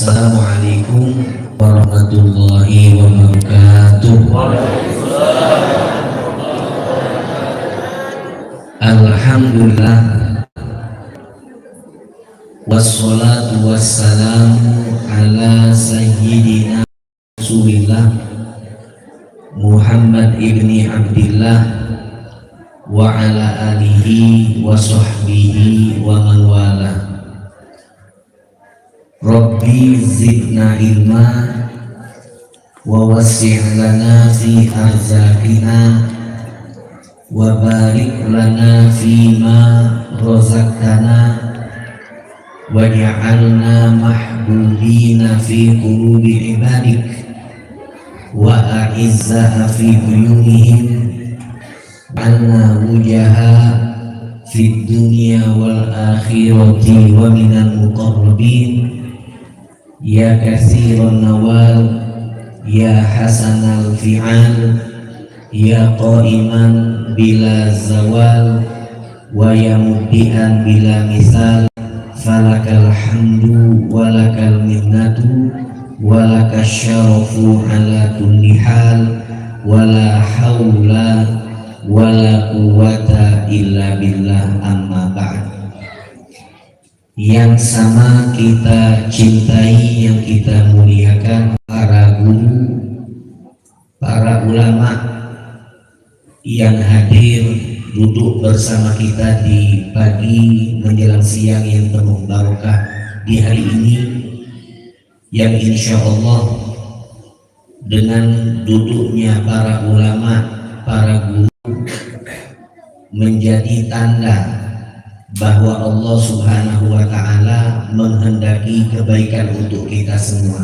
Assalamualaikum warahmatullahi wabarakatuh. Alhamdulillah, wassalatu wassalamu ala sayyidina Rasulillah Muhammad ibni Abdillah wa ala alihi wa sahbihi wa man wala. Rabbi zidna ilma wa wasi' lana fi arzaqina wa barik lana fima razaqtana waj'alna mahbubina fi qulubi ibadik wa a'izzaha fi uyunihim anna wujaha fid dunya wal akhirati wa minal muqarrabin ya katsiran nawal ya hasanal fi'al ya qa'iman bila zawal wa ya mubdi'an bila misal falakal hamdu walakal minnatu walakas syarafu ala kulli hal wala haula wala quwwata illa billah, amma ba'd. Yang sama kita cintai, yang kita muliakan, para guru, para ulama yang hadir duduk bersama kita di pagi menjelang siang yang penuh barokah di hari ini, yang insya Allah dengan duduknya para ulama, para guru menjadi tanda bahwa Allah Subhanahu wa ta'ala menghendaki kebaikan untuk kita semua.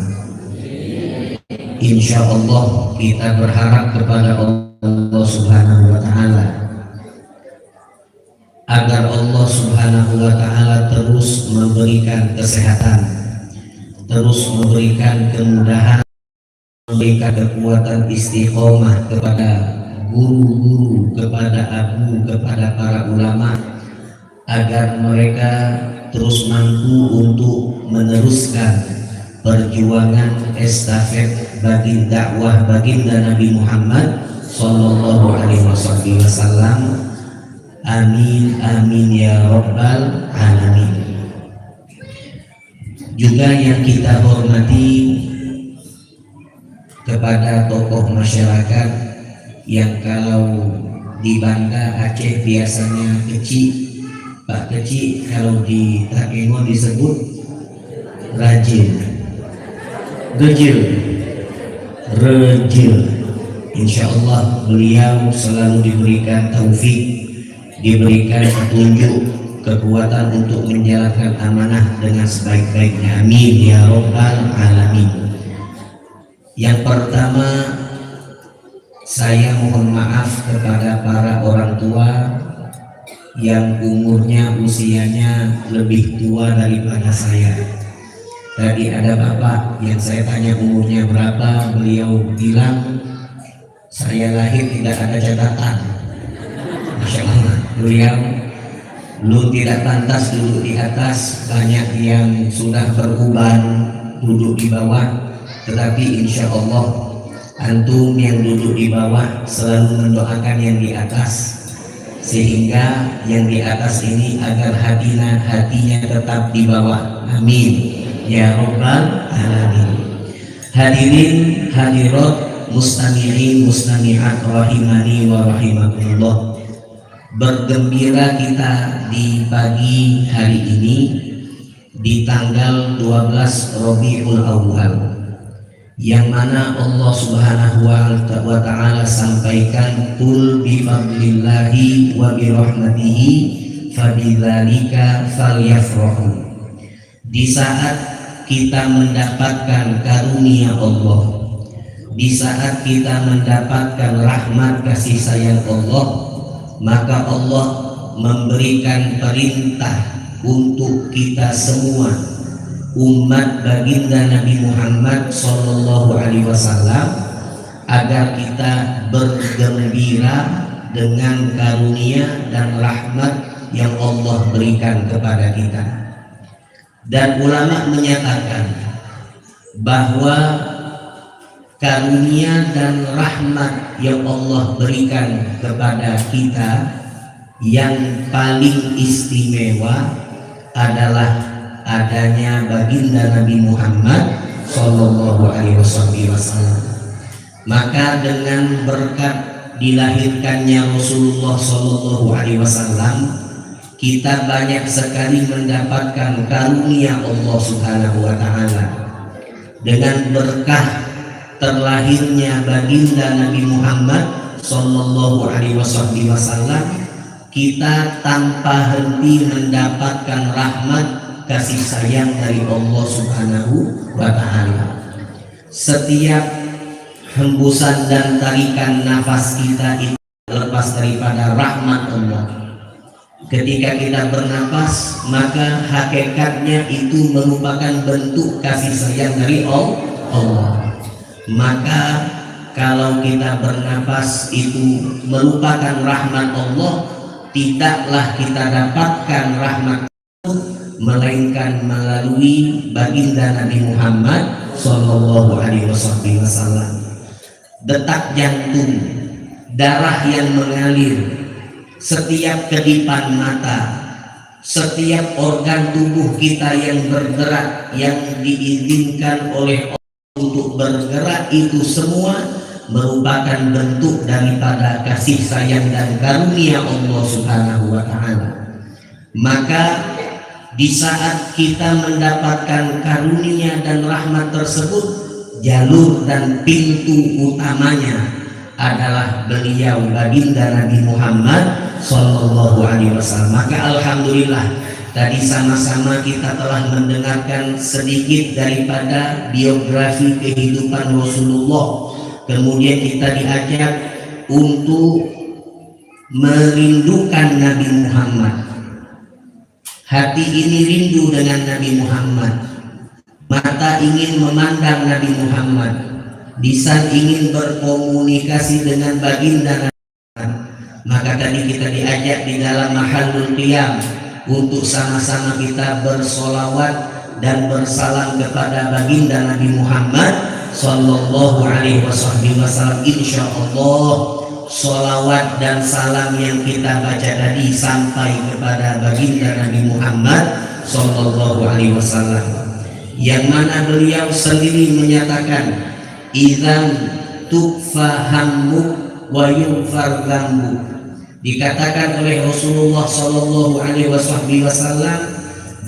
Insya Allah kita berharap kepada Allah Subhanahu wa ta'ala agar Allah Subhanahu wa ta'ala terus memberikan kesehatan, terus memberikan kemudahan, memberikan kekuatan istiqomah kepada guru-guru, kepada abu, kepada para ulama, agar mereka terus mampu untuk meneruskan perjuangan estafet bagi dakwah baginda Nabi Muhammad sallallahu alaihi wasallam. Amin amin ya rabbal alamin. Juga yang kita hormati kepada tokoh masyarakat yang kalau di Banda Aceh biasanya kecil, Pak Kecil, kalau di Takengon disebut rajin, gejil, rejil. Insya Allah beliau selalu diberikan taufik, diberikan petunjuk, kekuatan untuk menjalankan amanah dengan sebaik-baiknya. Amin ya rabbal alamin. Yang pertama, saya mohon maaf kepada para orang tua yang umurnya, usianya lebih tua daripada saya. Tadi ada bapak yang saya tanya umurnya berapa, beliau bilang saya lahir tidak ada catatan. Masya Allah, beliau lu tidak pantas duduk di atas, banyak yang sudah beruban duduk di bawah, tetapi insya Allah antum yang duduk di bawah selalu mendoakan yang di atas, sehingga yang di atas ini agar hatinya tetap di bawah. Amin ya rabbal alamin. Hadirin hadirat, mustami'in mustami'at rahimani wa rahimakumullah. Bergembira kita di pagi hari ini di tanggal 12 Rabiul Awwal, yang mana Allah Subhanahu wa ta'ala sampaikan qul bi fadlillahi wa bi rahmatihi fabidzalika falyafrahu. Di saat kita mendapatkan karunia Allah, di saat kita mendapatkan rahmat kasih sayang Allah, maka Allah memberikan perintah untuk kita semua umat baginda Nabi Muhammad Sallallahu Alaihi Wasallam agar kita bergembira dengan karunia dan rahmat yang Allah berikan kepada kita. Dan ulama menyatakan bahwa karunia dan rahmat yang Allah berikan kepada kita yang paling istimewa adalah adanya baginda Nabi Muhammad Sallallahu Alaihi Wasallam. Maka dengan berkat dilahirkannya Rasulullah Sallallahu Alaihi Wasallam, kita banyak sekali mendapatkan karunia Allah Subhanahu wa Ta'ala. Dengan berkah terlahirnya baginda Nabi Muhammad Sallallahu Alaihi Wasallam, kita tanpa henti mendapatkan rahmat kasih sayang dari Allah Subhanahu wa Ta'ala. Setiap hembusan dan tarikan nafas kita itu lepas daripada rahmat Allah. Ketika kita bernapas, maka hakikatnya itu merupakan bentuk kasih sayang dari Allah. Maka kalau kita bernapas itu merupakan rahmat Allah, tidaklah kita dapatkan rahmat itu melainkan melalui baginda Nabi Muhammad Sallallahu Alaihi Wasallam. Detak jantung, darah yang mengalir, setiap kedipan mata, setiap organ tubuh kita yang bergerak, yang diizinkan oleh Allah untuk bergerak, itu semua merupakan bentuk daripada kasih sayang dan karunia Allah Subhanahu wa Ta'ala. Maka di saat kita mendapatkan karunia dan rahmat tersebut, jalur dan pintu utamanya adalah beliau baginda Nabi Muhammad Sallallahu Alaihi Wasallam. Maka alhamdulillah tadi sama-sama kita telah mendengarkan sedikit daripada biografi kehidupan Rasulullah. Kemudian kita diajak untuk merindukan Nabi Muhammad. Hati ini rindu dengan Nabi Muhammad, mata ingin memandang Nabi Muhammad, lisan ingin berkomunikasi dengan baginda Nabi Muhammad. Maka tadi kita diajak di dalam mahallul qiyam untuk sama-sama kita bersolawat dan bersalam kepada baginda Nabi Muhammad Sallallahu Alaihi Wasallam. Insya Allah solawat dan salam yang kita baca tadi sampai kepada baginda Nabi Muhammad Sallallahu Alaihi Wasallam, yang mana beliau sendiri menyatakan, idzan tukfa hammu wa yughfar dzambu. Dikatakan oleh Rasulullah Sallallahu Alaihi Wasallam,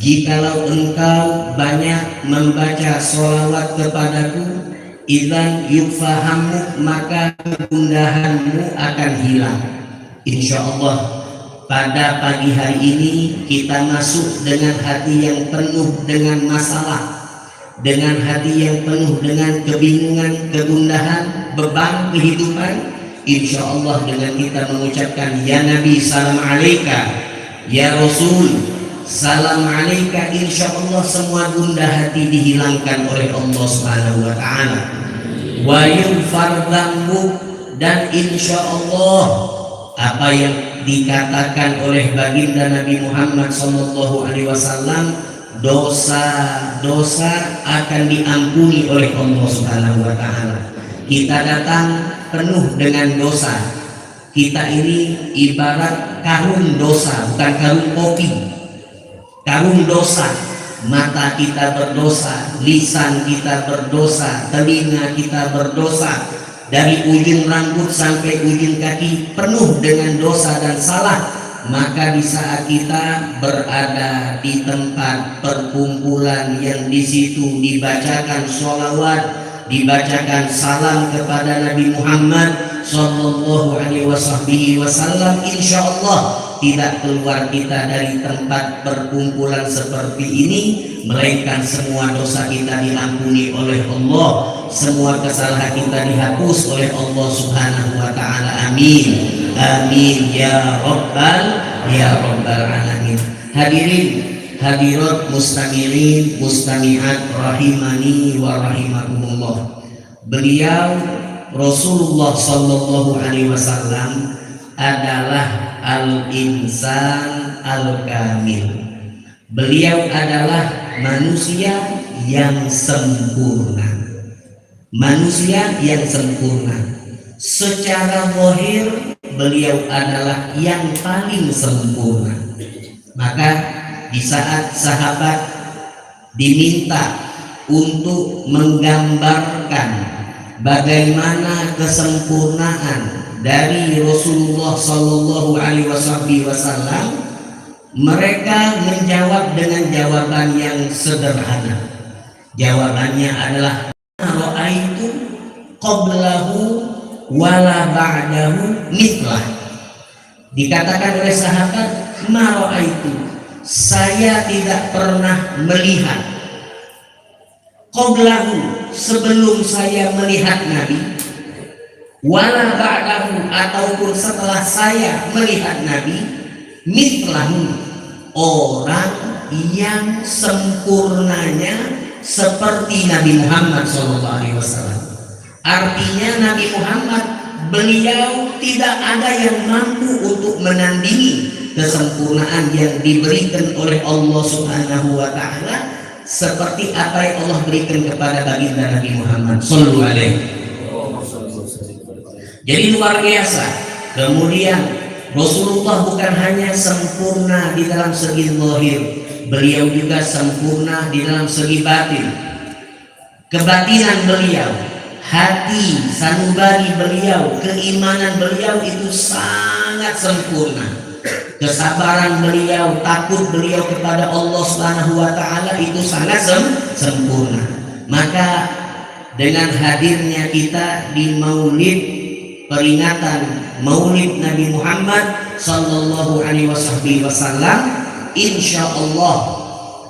jikalau engkau banyak membaca solawat kepadaku, idzan yufahamu, maka kegundahanmu akan hilang. Insya Allah pada pagi hari ini kita masuk dengan hati yang penuh dengan masalah, dengan hati yang penuh dengan kebingungan, kegundahan, beban kehidupan. Insya Allah dengan kita mengucapkan ya Nabi salam alaika, ya Rasul salam alaika, insya Allah semua gundah hati dihilangkan oleh Allah Subhanahu wa Ta'ala. Wa yughfar dzambu, dan insya Allah apa yang dikatakan oleh baginda Nabi Muhammad Sallallahu Alaihi Wasallam, dosa-dosa akan diampuni oleh Allah Subhanahu wa Ta'ala. Kita datang penuh dengan dosa. Kita ini ibarat karung dosa, bukan karung kopi. Karung dosa, mata kita berdosa, lisan kita berdosa, telinga kita berdosa, dari ujung rambut sampai ujung kaki penuh dengan dosa dan salah. Maka di saat kita berada di tempat perkumpulan yang di situ dibacakan sholawat, dibacakan salam kepada Nabi Muhammad Sallallahu Alaihi Wasallam, insya Allah tidak keluar kita dari tempat perkumpulan seperti ini, melainkan semua dosa kita diampuni oleh Allah, semua kesalahan kita dihapus oleh Allah Subhanahu wa taala. Amin. Amin ya rabbal alamin. Hadirin hadirat mustami'in mustami'at rahimani wa rahimakumullah. Beliau Rasulullah sallallahu alaihi wasallam adalah al-insan al-kamil. Beliau adalah manusia yang sempurna. Manusia yang sempurna. Secara zahir beliau adalah yang paling sempurna. Maka di saat sahabat diminta untuk menggambarkan bagaimana kesempurnaan dari Rasulullah Sallallahu Alaihi Wasallam, mereka menjawab dengan jawaban yang sederhana. Jawabannya adalah ra'aitu qablahu wala ba'dahu mithlah. Dikatakan oleh sahabat, ma ra'aitu, saya tidak pernah melihat, qablahu, sebelum saya melihat Nabi, wala ba'dahu, ataupun setelah saya melihat Nabi, mithlahu, orang yang sempurnanya seperti Nabi Muhammad SAW. Artinya Nabi Muhammad, beliau tidak ada yang mampu untuk menandingi kesempurnaan yang diberikan oleh Allah Subhanahu wa taala seperti apa yang Allah berikan kepada baginda Nabi Muhammad sallallahu alaihi. Jadi luar biasa. Kemudian Rasulullah bukan hanya sempurna di dalam segi zahir, beliau juga sempurna di dalam segi batin. Kebatinan beliau, hati sanubari beliau, keimanan beliau itu sangat sempurna. Kesabaran beliau, takut beliau kepada Allah Subhanahu wa taala itu sangat sempurna. Maka dengan hadirnya kita di Maulid, peringatan Maulid Nabi Muhammad Sallallahu Alaihi Wasallam, insya Allah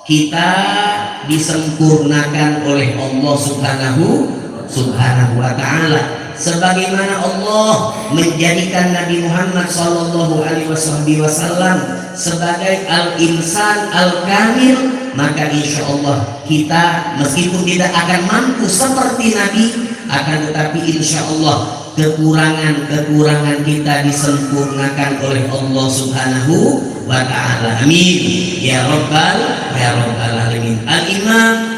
kita disempurnakan oleh Allah Subhanahu wa taala. Sebagaimana Allah menjadikan Nabi Muhammad Sallallahu Alaihi Wasallam sebagai al-insan al-kamil, maka insya Allah kita meskipun tidak akan mampu seperti Nabi, akan tetapi insya Allah kekurangan-kekurangan kita disempurnakan oleh Allah Subhanahu wa taala. Amin ya rabbal alamin. Al-Imam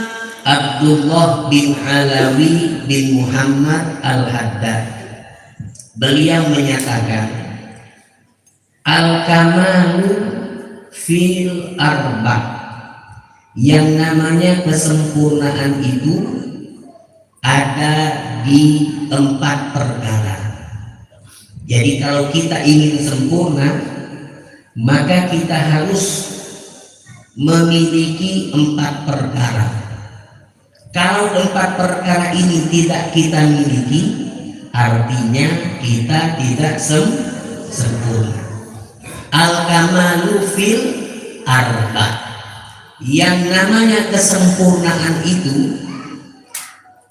Abdullah bin Alawi bin Muhammad Al-Haddad, beliau menyatakan, al-kamalu fil arba', yang namanya kesempurnaan itu ada di 4 perkara. Jadi kalau kita ingin sempurna, maka kita harus memiliki 4 perkara. Kalau 4 perkara ini tidak kita miliki, artinya kita tidak sempurna. Al-kamalu fil arba', yang namanya kesempurnaan itu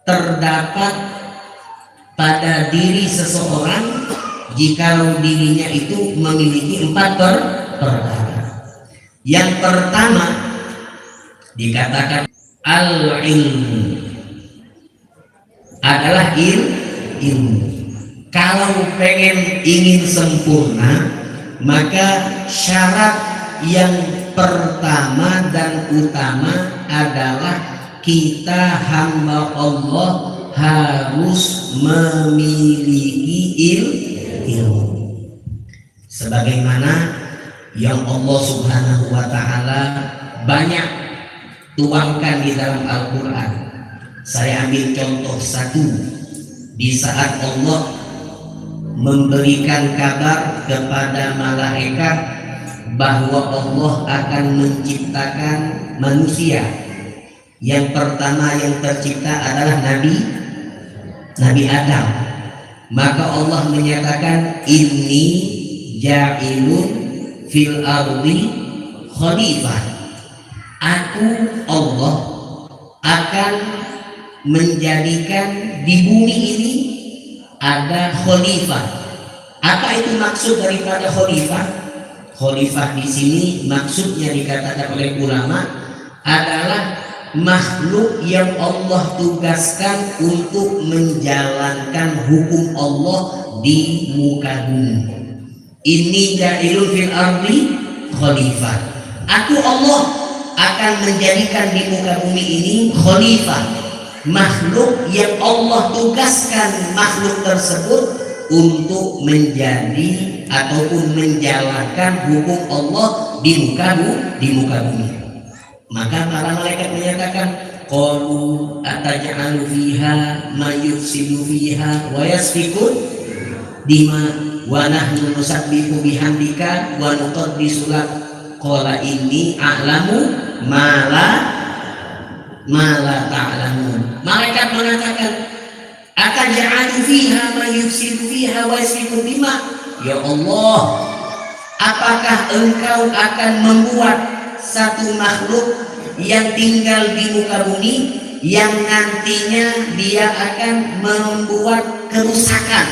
terdapat pada diri seseorang jikalau dirinya itu memiliki 4 perkara. Yang pertama dikatakan al-ilmu, adalah ilmu. Kalau ingin sempurna, maka syarat yang pertama dan utama adalah kita hamba Allah harus memiliki ilmu. Sebagaimana yang Allah Subhanahu wa taala banyak tuangkan di dalam Al-Quran. Saya ambil contoh satu. Di saat Allah memberikan kabar kepada malaikat bahwa Allah akan menciptakan manusia, yang pertama yang tercipta adalah Nabi Adam. Maka Allah menyatakan, inni ja'ilun fil ardi khalifah. Aku Allah akan menjadikan di bumi ini ada khalifah. Apa itu maksud daripada khalifah? Khalifah di sini maksudnya dikatakan oleh ulama adalah makhluk yang Allah tugaskan untuk menjalankan hukum Allah di muka bumi. Ini ja'ilun fil ardi khalifah. Aku Allah akan menjadikan di muka bumi ini khalifah, makhluk yang Allah tugaskan makhluk tersebut untuk menjadi ataupun menjalankan hukum Allah di muka bumi. Maka para malaikat menyatakan, qalu ataj'alu fiha may yufsidu fiha wa yasfikun dima wa nahnu nusabbihu bihamdika wa nuqaddisu lak. Qala inni a'lamu ma la ta'lamun. Malaikat mengatakan, ataj'alu fiha may yufsidu fiha wa yasfikun dima. Ya Allah, apakah engkau akan membuat satu makhluk yang tinggal di muka bumi yang nantinya dia akan membuat kerusakan,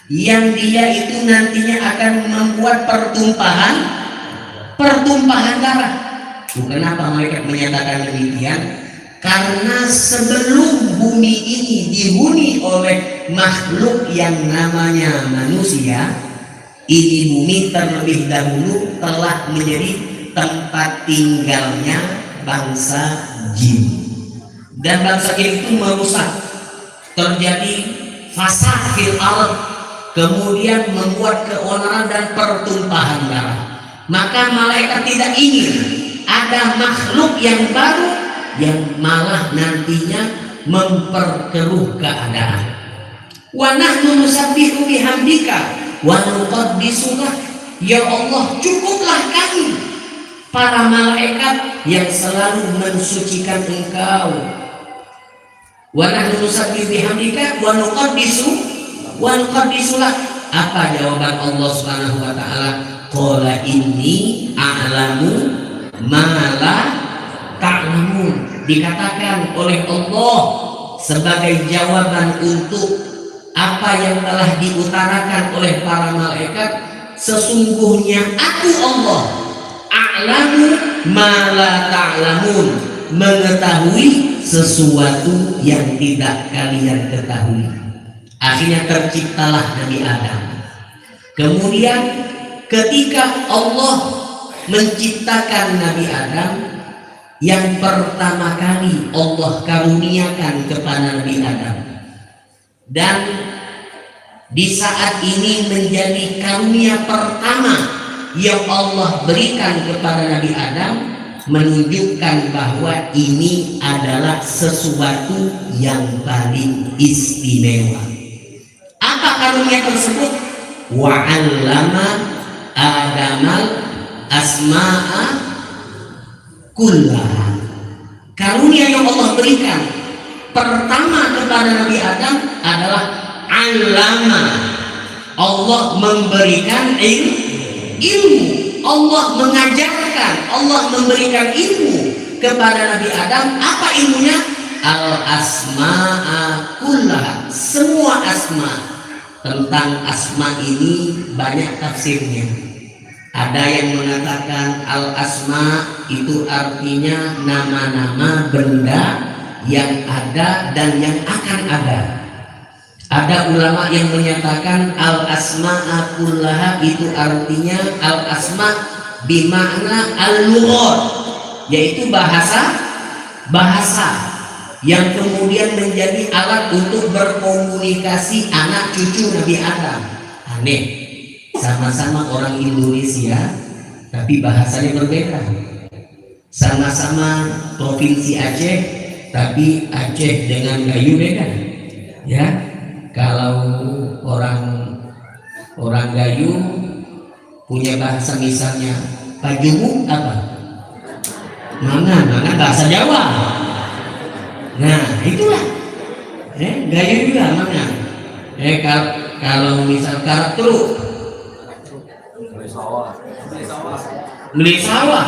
yang dia itu nantinya akan membuat pertumpahan darah? Kenapa malaikat menyatakan demikian? Karena sebelum bumi ini dihuni oleh makhluk yang namanya manusia, ini bumi terlebih dahulu telah menjadi tempat tinggalnya bangsa jin. Dan bangsa jin itu merusak, terjadi fasad fil ardh, kemudian membuat keonaran dan pertumpahan darah. Maka malaikat tidak ingin ada makhluk yang baru yang malah nantinya memperkeruh keadaan. Wa nahnu nusabbihu bihamdika wa nuqaddisu lak. Ya Allah, cukuplah kami para malaikat yang selalu mensucikan Engkau. Wa nahnu nusabbihu bihamdika wa nuqaddisu lak. Apa jawaban Allah Subhanahu wa taala? Qala inni a'lamu ma la ta'lamun. Dikatakan oleh Allah sebagai jawaban untuk apa yang telah diutarakan oleh para malaikat, sesungguhnya aku Allah a'lamu ma la ta'lamun, mengetahui sesuatu yang tidak kalian ketahui. Akhirnya terciptalah Nabi Adam. Kemudian ketika Allah menciptakan Nabi Adam, yang pertama kali Allah karuniakan kepada Nabi Adam, dan di saat ini menjadi karunia pertama yang Allah berikan kepada Nabi Adam, menunjukkan bahwa ini adalah sesuatu yang paling istimewa. Apa karunia tersebut? Wa 'allama Adamal asma'a kullaha. Karunia yang Allah berikan pertama kepada Nabi Adam adalah 'allama. Allah memberikan ilmu. Allah mengajarkan, Allah memberikan ilmu kepada Nabi Adam. Apa ilmunya? Al-asma'a kullaha. Semua asma. Tentang asma ini banyak tafsirnya. Ada yang mengatakan al-asma itu artinya nama-nama benda yang ada dan yang akan ada. Ada ulama yang menyatakan al-asma'a kullaha itu artinya al-asma bimakna al-lughat, yaitu bahasa yang kemudian menjadi alat untuk berkomunikasi anak cucu Nabi Adam. Aneh, sama-sama orang Indonesia tapi bahasanya berbeda. Sama-sama provinsi Aceh tapi Aceh dengan Gayo beda. Ya, kalau orang Gayo punya bahasa misalnya Pajumu apa? Mana bahasa Jawa. Nah itulah Gayo juga mana. Kalau misal karakter beli sawah.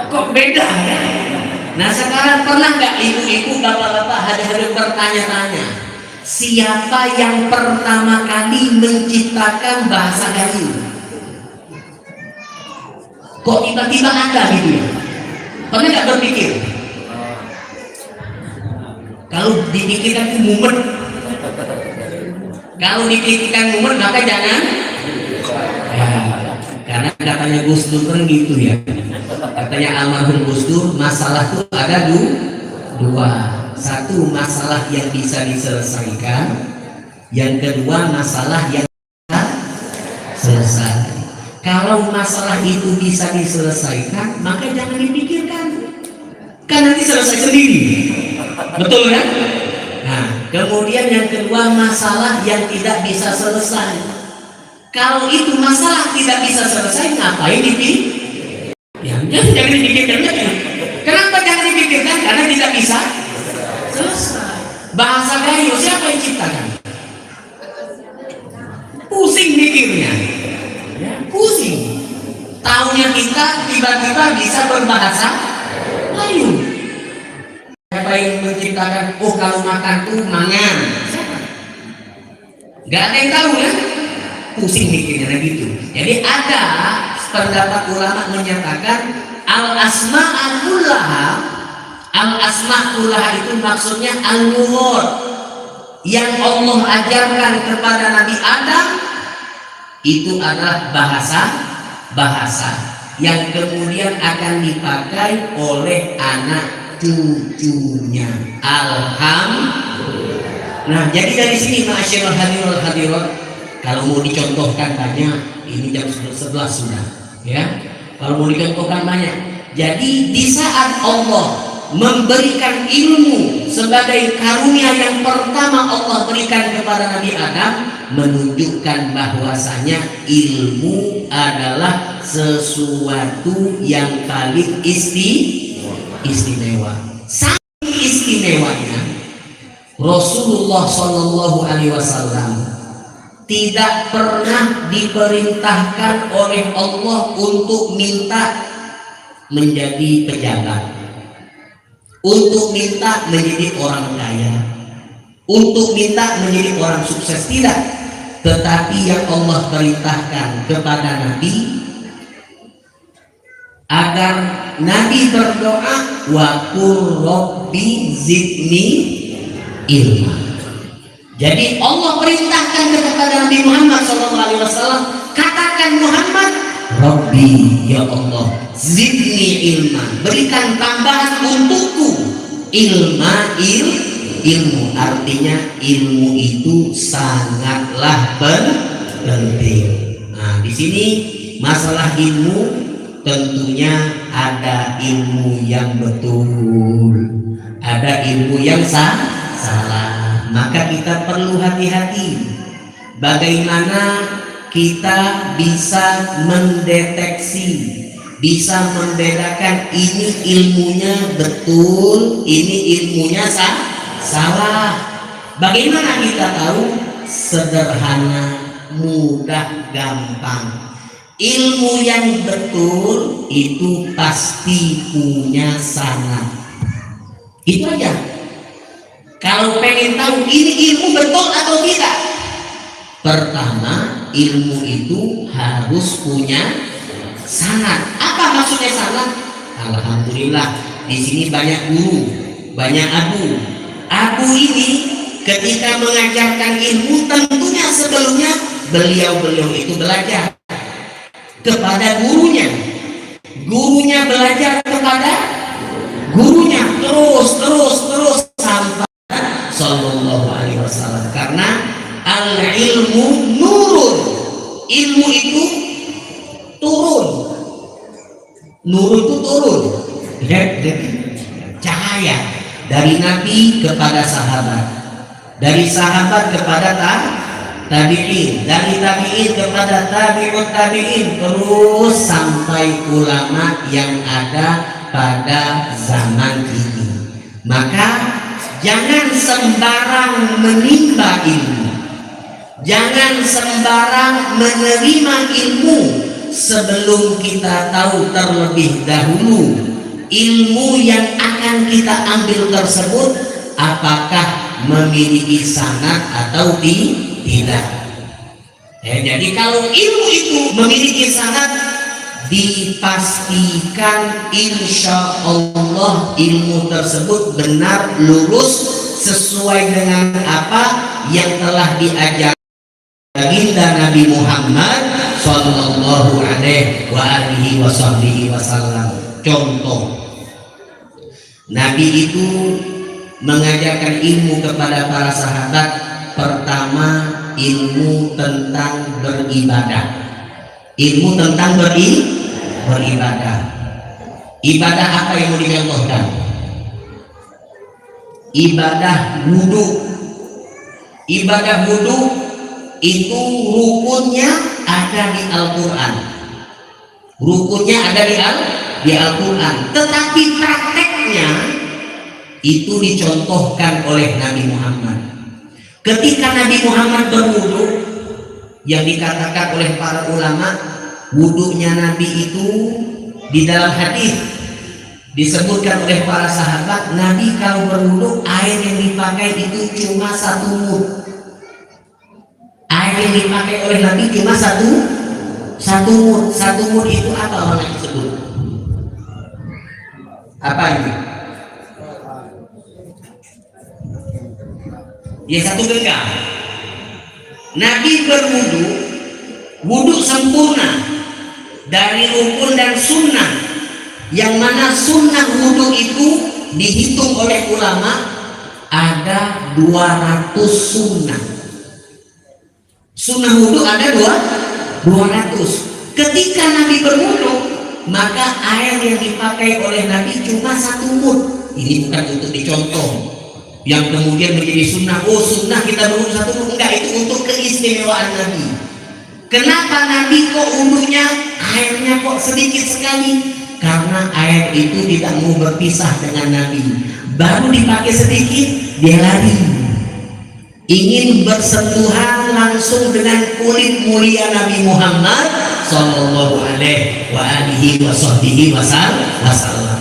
Kok beda ya? Nah sekarang pernah nggak ibu-ibu, bapak-bapak hari-hari bertanya-tanya, siapa yang pertama kali menciptakan bahasa gayo? Kok tiba-tiba ada gitu ya? Pernah nggak berpikir? Kalau dipikirkan itu mumet. Kalau dipikirkan mumet maka jangan. Ya, karena katanya Gus Dur kan gitu ya. Katanya almarhum Gus Dur, masalah itu ada dua. Satu, masalah yang bisa diselesaikan. Yang kedua, masalah yang selesai. Kalau masalah itu bisa diselesaikan, maka jangan dipikirkan. Kan nanti selesai sendiri. Betul kan? Nah, kemudian yang kedua, masalah yang tidak bisa selesai. Kalau itu masalah tidak bisa selesai, ngapain dipikir? Ya, jangan dipikirkan. Kenapa jangan dipikirkan? Karena tidak bisa selesai. Bahasa gayo siapa yang ciptakan? Pusing mikirnya, ya, pusing. Taunya kita tiba-tiba bisa berbahasa gayo. Siapa yang menciptakan? Oh, kalau makan tuh mangan. Siapa? Gak ada yang tahu ya. Pusing mikirnya gitu. Jadi ada pendapat ulama menyatakan al-asma'ul kullaha, al-asma' kullaha itu maksudnya al-lughah yang Allah ajarkan kepada Nabi Adam itu adalah bahasa yang kemudian akan dipakai oleh anak cucunya. Alhamdulillah. Nah, jadi dari sini ma'asyiral hadirat, kalau mau dicontohkan banyak, ini jam 11 sudah, ya. Kalau mau dicontohkan banyak. Jadi di saat Allah memberikan ilmu sebagai karunia yang pertama Allah berikan kepada Nabi Adam, menunjukkan bahwasanya ilmu adalah sesuatu yang paling istimewa. Saking istimewanya Rasulullah Shallallahu Alaihi Wasallam tidak pernah diperintahkan oleh Allah untuk minta menjadi pejabat, untuk minta menjadi orang kaya, untuk minta menjadi orang sukses, tidak. Tetapi yang Allah perintahkan kepada Nabi agar Nabi berdoa, wa qur rabbi zidni ilma. Jadi Allah perintahkan kepada Nabi Muhammad SAW, katakan Muhammad, Rabbi, ya Allah, zidni ilma, berikan tambahan untukku ilmu. Artinya ilmu itu sangatlah penting. Nah, di sini masalah ilmu tentunya ada ilmu yang betul, ada ilmu yang salah. Maka kita perlu hati-hati bagaimana kita bisa mendeteksi, bisa membedakan ini ilmunya betul, ini ilmunya salah. Bagaimana kita tahu? Sederhana, mudah, gampang. Ilmu yang betul itu pasti punya sanad. Itu aja. Kalau pengen tahu ini ilmu betul atau tidak, pertama ilmu itu harus punya sanad. Apa maksudnya sanad? Alhamdulillah di sini banyak guru, banyak abu. Abu ini ketika mengajarkan ilmu tentunya sebelumnya beliau itu belajar kepada gurunya, gurunya belajar kepada gurunya, terus sampai Sallallahu Alaihi Wasallam. Karena al ilmu nurun, ilmu itu turun, nur itu turun, cahaya dari Nabi kepada sahabat, dari sahabat kepada tabi'in, dari tabi'in kepada tabi'ut tabi'in, terus sampai ulama yang ada pada zaman ini. Maka jangan sembarang menimba ilmu, jangan sembarang menerima ilmu sebelum kita tahu terlebih dahulu ilmu yang akan kita ambil tersebut apakah memiliki sanad atau tidak. Jadi kalau ilmu itu memiliki sanad, dipastikan insya Allah ilmu tersebut benar, lurus, sesuai dengan apa yang telah diajarkan baginda Nabi Muhammad Sallallahu Alaihi Wasallam. Contoh, Nabi itu mengajarkan ilmu kepada para sahabat. Pertama, ilmu tentang beribadah. Ilmu tentang beribadah. Ibadah apa yang mau dicontohkan? Ibadah wudhu. Ibadah wudhu itu rukunnya ada di Al-Quran. Rukunnya ada di Al-Quran. Tetapi prakteknya itu dicontohkan oleh Nabi Muhammad. Ketika Nabi Muhammad berwudu, yang dikatakan oleh para ulama, wudunya Nabi itu di dalam hadis disebutkan oleh para sahabat, Nabi kalau berwudu air yang dipakai itu cuma satu mud. Air yang dipakai oleh Nabi cuma satu mud. Satu mud itu apa orang tersebut? Apa ini? Ya, satu genggam. Nabi berwudu, wudu sempurna dari rukun dan sunnah, yang mana sunnah wudu itu dihitung oleh ulama ada 200 sunnah. Sunnah wudu ada 200. Ketika Nabi berwudu, maka air yang dipakai oleh Nabi cuma satu mud. Ini bukan untuk dicontoh yang kemudian menjadi sunnah. Oh, sunnah kita berwudu satu mud. Enggak, itu untuk keistimewaan Nabi. Kenapa Nabi kok wudunya airnya kok sedikit sekali? Karena air itu tidak mau berpisah dengan Nabi. Baru dipakai sedikit, dia lari, ingin bersentuhan langsung dengan kulit mulia Nabi Muhammad Sallallahu Alaihi Wasallam.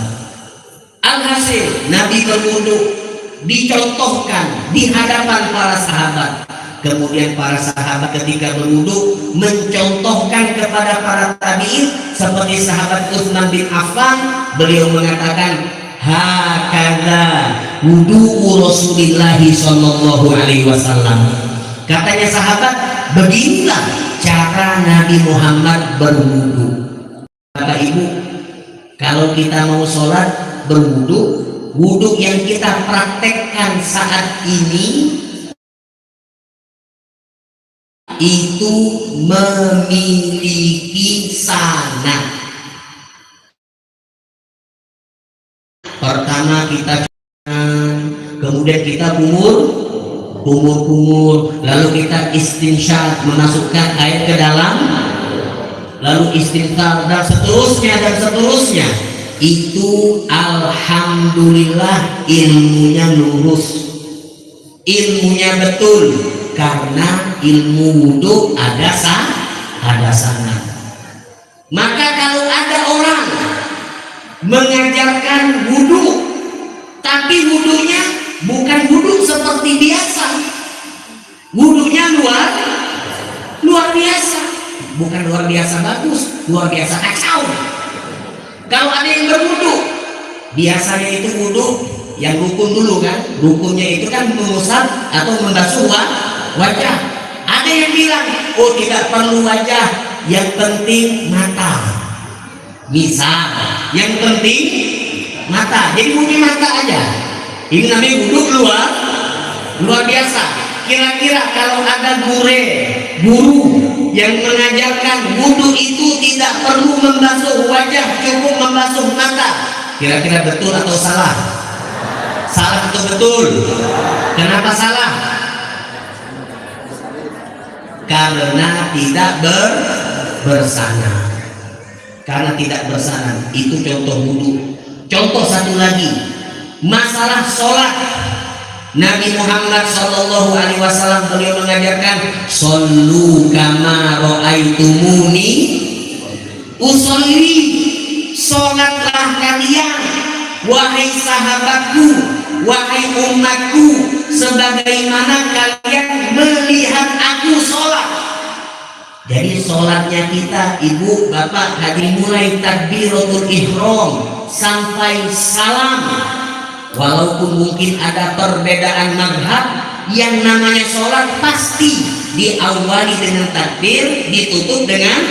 Alhasil Nabi berwudu dicontohkan di hadapan para sahabat. Kemudian para sahabat ketika berwudu mencontohkan kepada para tabi'in, seperti sahabat Utsman bin Affan, beliau mengatakan, hakadha wudu Rasulullah sallallahu alaihi wasallam. Katanya sahabat, beginilah cara Nabi Muhammad berwudu. Bapak Ibu, kalau kita mau sholat berwudu, wudu yang kita praktekkan saat ini itu memiliki sanad. Pertama kita kemudian kita kumur, lalu kita istinsyaq, memasukkan air ke dalam, lalu istinthar, dan seterusnya. Itu alhamdulillah ilmunya lurus, ilmunya betul, karena ilmu wudu ada sanad. Maka kalau ada orang mengajarkan wudu, tapi wudunya bukan wudu seperti biasa, wudunya luar biasa, bukan luar biasa bagus, luar biasa kacau. Kalau ada yang berwudu, biasanya itu wudu yang rukun dulu kan, rukunnya itu kan mengusap atau membasuh wajah. Ada yang bilang, oh tidak perlu wajah, yang penting mata. Misal, yang penting mata, jadi wudu mata aja. Ini namanya wudu luar biasa. Kira-kira kalau ada guru yang mengajarkan wudu itu tidak perlu membasuh wajah, cukup membasuh mata, kira-kira betul atau salah? Salah atau betul? Kenapa salah? Karena tidak bersanad. Karena tidak bersanad. Itu contoh wudu. Contoh satu lagi, masalah sholat. Nabi Muhammad Sallallahu Alaihi Wasallam beliau mengajarkan, "Shollu kama ra'aitumuni usolli, sholatlah kalian, wahai sahabatku, wahai umatku, sebagaimana kalian melihat aku sholat. Jadi sholatnya kita, ibu, bapak, hadir mulai takbiratul ihram sampai salam. Walaupun mungkin ada perbedaan mazhab, yang namanya sholat pasti diawali dengan takbir, ditutup dengan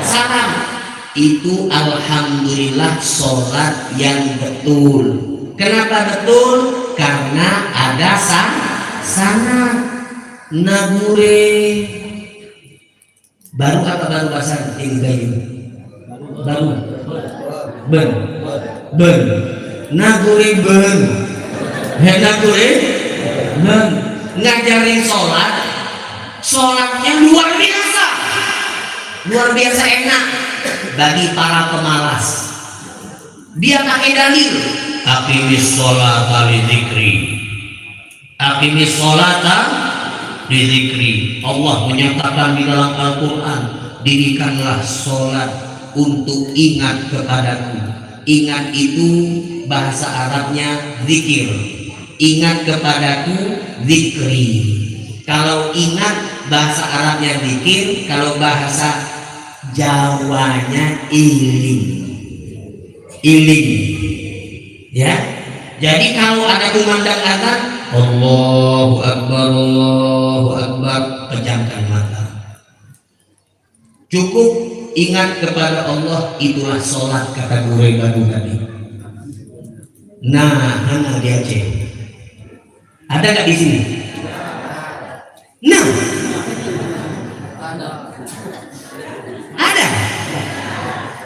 salam. Itu alhamdulillah sholat yang betul. Kenapa betul? Karena ada sanad. Nagure baru apa baru bahasa tinggal baru ben nagure ben nagure ben ngajarin sholatnya luar biasa enak bagi para pemalas. Dia pakai dalil, aqimis sholata lidzikri, aqimis sholata lidzikri. Allah menyatakan di dalam Al-Quran, dirikanlah sholat untuk ingat kepadaku. Ingat itu bahasa Arabnya zikir. Ingat kepadaku, zikri. Kalau ingat bahasa Arabnya zikir, kalau bahasa Jawanya iling. Ya. Jadi kalau ada kumandang azan, Allahu Akbar, pejamkan mata. Cukup ingat kepada Allah, itulah sholat, kata Guru Baru tadi. Nah, hana dia cek. Ada nggak di sini? Nah,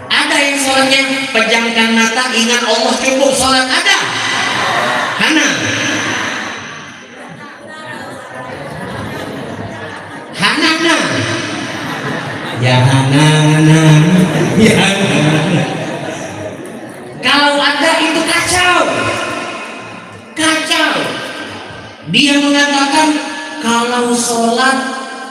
ada yang sholatnya pejamkan mata, ingat Allah, cukup sholat. Ada? Hana? Ya Hana. Kalau ada itu kacau. Dia mengatakan kalau sholat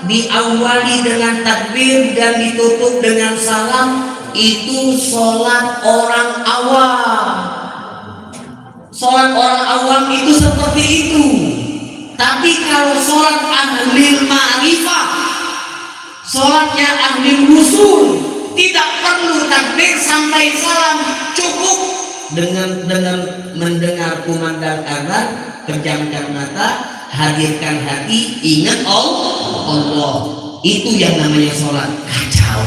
diawali dengan takbir dan ditutup dengan salam, itu sholat orang awam. Sholat orang awam itu seperti itu. Tapi kalau sholat ahli ma'rifah, sholatnya ahli usul, tidak perlu takbir sampai salam, cukup dengan mendengar kumandang azan, pejamkan mata, hadirkan hati, ingat Allah. Itu yang namanya sholat. Kacau.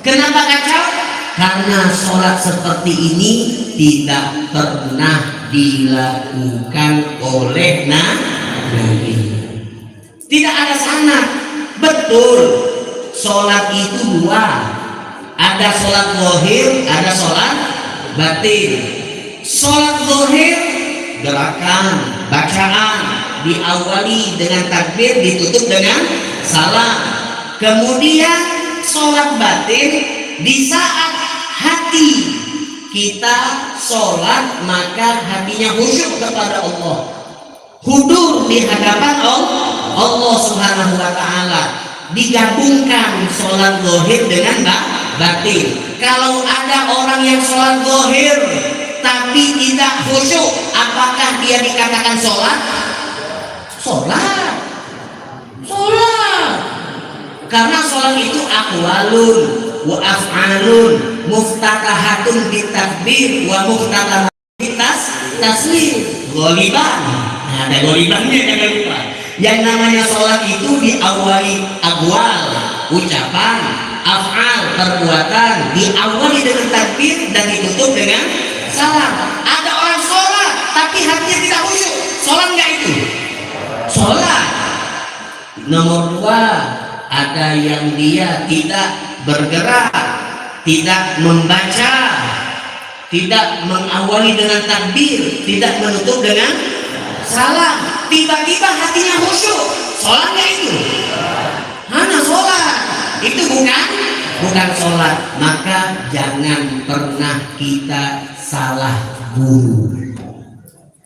Kenapa kacau? Karena sholat seperti ini tidak pernah dilakukan oleh Nabi. Tidak ada sanad. Betul, sholat itu dua. Ada sholat zahir, ada sholat batin. Sholat zahir, gerakan, bacaan, diawali dengan takbir, ditutup dengan salam. Kemudian sholat batin, di saat hati kita sholat, maka hatinya khusyuk kepada Allah, hudur di hadapan Allah Subhanahu wa ta'ala. Digabungkan sholat zahir dengan batin. Kalau ada orang yang sholat zahir tapi tidak khusyuk, apakah dia dikatakan sholat? Karena sholat itu aqwalun wa af'alun muftatahatun bitakbir wa muftatahatun bitaslim. Ghaliban. Nah, ada ghalibannya, jangan lupa. Yang namanya sholat itu diawali aqwal, ucapan, af'al, perbuatan, diawali dengan takbir dan ditutup dengan salam. Ada orang sholat tapi hatinya tidak khusyuk, sholat nggak itu? Sholat. Nomor dua, ada yang dia tidak bergerak, tidak membaca, tidak mengawali dengan takbir, tidak menutup dengan salam, tiba-tiba hatinya khusyuk, sholat nggak itu? Hana sholat. Itu bukan sholat. Maka jangan pernah kita salah guru.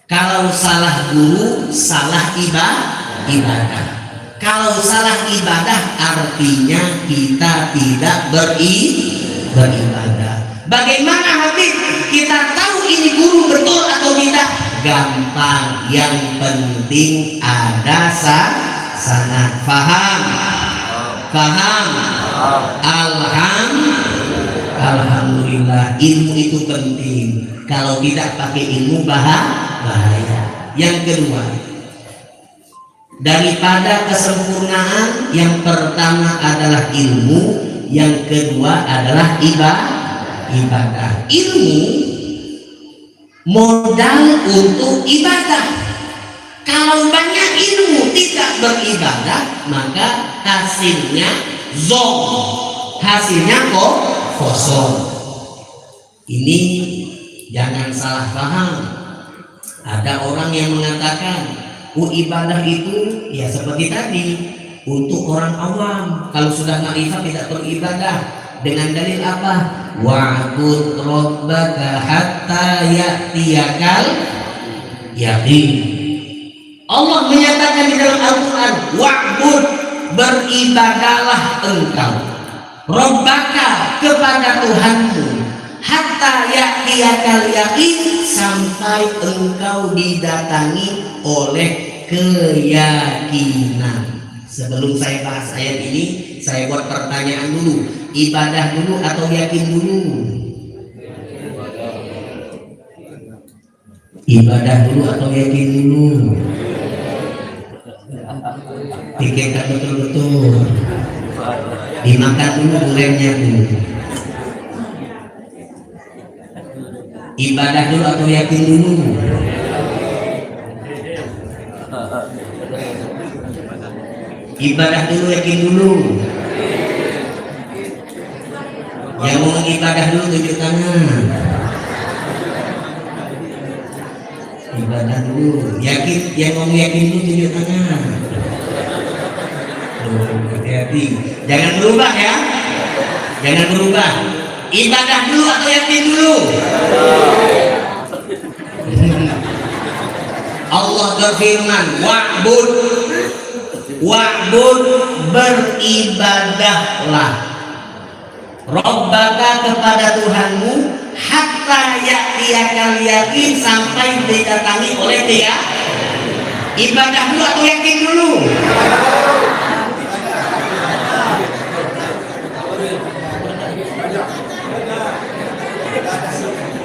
Kalau salah guru, salah ibadah. Kalau salah ibadah, artinya kita tidak beribadah. Bagaimana Habib kita tahu ini guru betul atau tidak? Gampang, yang penting ada sanad. Faham? Paham? Alhamdulillah, ilmu itu penting. Kalau tidak pakai ilmu bahaya. Yang kedua, daripada kesempurnaan, yang pertama adalah ilmu, yang kedua adalah ibadah. Ilmu modal untuk ibadah. Kalau banyak ilmu tidak beribadah, maka hasilnya hasilnya kosong. Ini jangan salah paham. Ada orang yang mengatakan ibadah itu ya seperti tadi untuk orang awam. Kalau sudah ma'rifat tidak beribadah. Dengan dalil apa? Wa'bud rabbaka hatta ya'tiyakal yaqin. Allah menyatakan di dalam Al-Quran, wa'bud, beribadahlah engkau rabbaka, kepada Tuhanmu, hatta ya'tiyakal yaqin, sampai engkau didatangi oleh keyakinan. Sebelum saya bahas ayat ini, saya buat pertanyaan dulu. Ibadah dulu atau yakin dulu? Ibadah dulu atau yakin dulu? Pikirkan betul-betul. Dimakan dulu duriannya dulu. Ibadah dulu atau yakin dulu? Ibadah dulu, yakin dulu. Yang mau ibadah dulu tunjuk tangan. Ibadah dulu, yakin. Yang mau yakin dulu tunjuk tangan. Hati-hati, jangan berubah ya. Jangan berubah. Ibadah dulu atau yakin dulu? Allah berfirman, wa'bud, beribadahlah rabbaka, kepada Tuhanmu, hatta ya'tiyakal yaqin, sampai didatangi oleh dia. Ibadah dulu atau yakin dulu?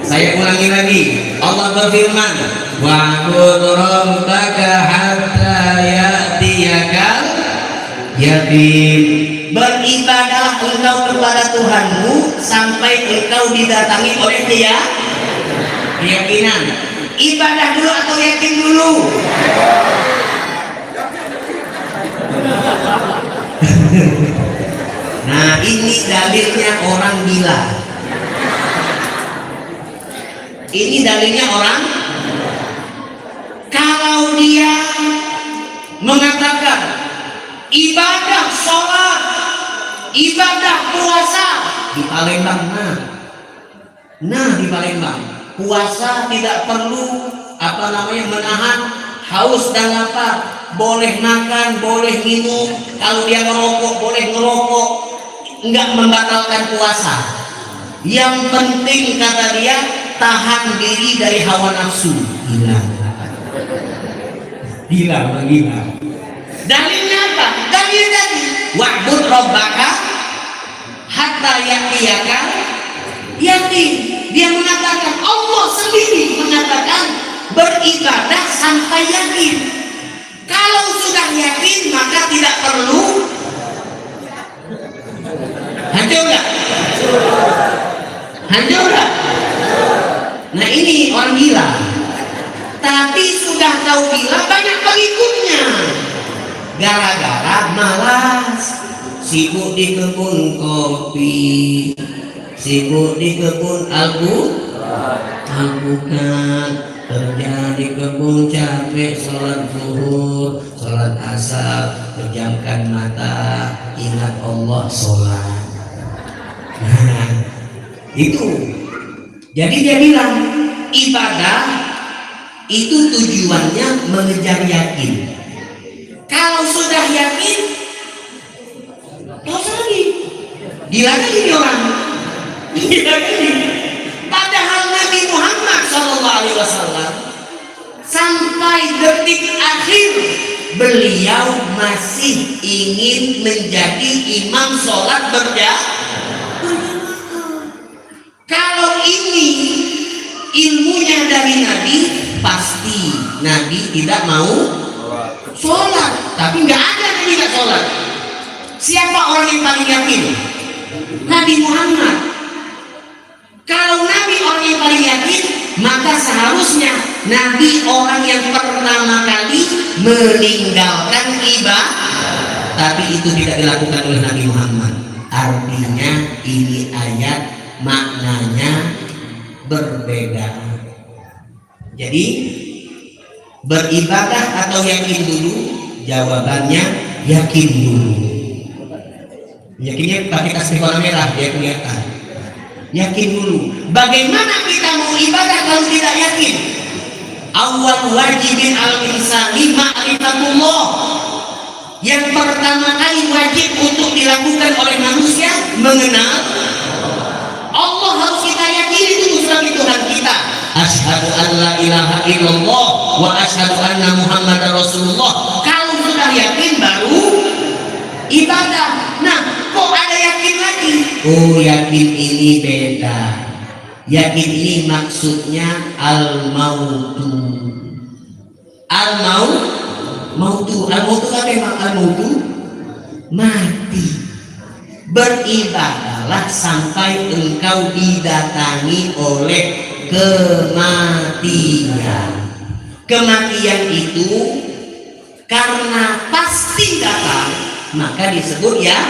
Saya ulangi lagi. Allah berfirman, wa'bud rabbaka hatta ya'tiyakal yaqin. Beribadahlah engkau kepada Tuhanmu sampai engkau didatangi oleh dia keyakinan. Ibadah dulu atau yakin dulu? Nah, ini dalilnya orang gila. Ini dalilnya orang, kalau dia mengatakan ibadah sholat, ibadah puasa di Palembang, di Palembang puasa tidak perlu menahan haus dan lapar, boleh makan, boleh minum, kalau dia ngerokok boleh ngerokok, enggak membatalkan puasa. Yang penting kata dia, tahan diri dari hawa nafsu. Gila. Dalilnya apa? Dalil tadi, wa'bud rabbaka hatta ya'tiyakal yaqin. Dia mengatakan, Allah sendiri mengatakan beribadah sampai yakin. Kalau sudah yakin maka tidak perlu. Hancur nggak? Hancur nggak? Nah, ini orang gila. Tapi sudah tahu gila, banyak pengikutnya. Gara-gara malas, sibuk di kebun kopi, sibuk di kebun alpukat, kerja di kebun capek, sholat zuhur, sholat asar, pejamkan mata, ingat Allah, sholat. Nah, itu. Jadi dia bilang ibadah itu tujuannya mengejar yakin. Kalau sudah yakin, terus lagi gila lagi orang. Padahal Nabi Muhammad SAW sampai detik akhir beliau masih ingin menjadi imam sholat berjamaah. Kalau ini ilmunya dari Nabi, pasti Nabi tidak mau sholat. Tapi nggak ada yang tidak sholat. Siapa orang yang paling yakin? Nabi Muhammad. Kalau Nabi orang yang paling yakin, maka seharusnya Nabi orang yang pertama kali meninggalkan ibadah. Tapi itu tidak dilakukan oleh Nabi Muhammad. Artinya ini ayat maknanya berbeda. Jadi beribadah atau yakin dulu? Jawabannya yakin dulu. Yakinnya pakai tasbih warna merah dia kelihatan. Yakin dulu. Bagaimana kita mau ibadah kalau tidak yakin? Awal wajibin al-insani ma'rifatullah. Yang pertama kali wajib untuk dilakukan oleh manusia mengenal Allah. Harus kita yakini itu sebagai Tuhan kita. Asyhadu an la ilaha illallah wa asyhadu anna Muhammadar Rasulullah. Kalau sudah yakin baru ibadah. Nah, kok ada yakin lagi? Oh, yakin ini beda. Yakin ini maksudnya al-mautu. Al-mautu apa emang al-mautu? Mati. Beribadahlah sampai engkau didatangi oleh kematian. Kematian itu karena pasti datang, maka disebut ya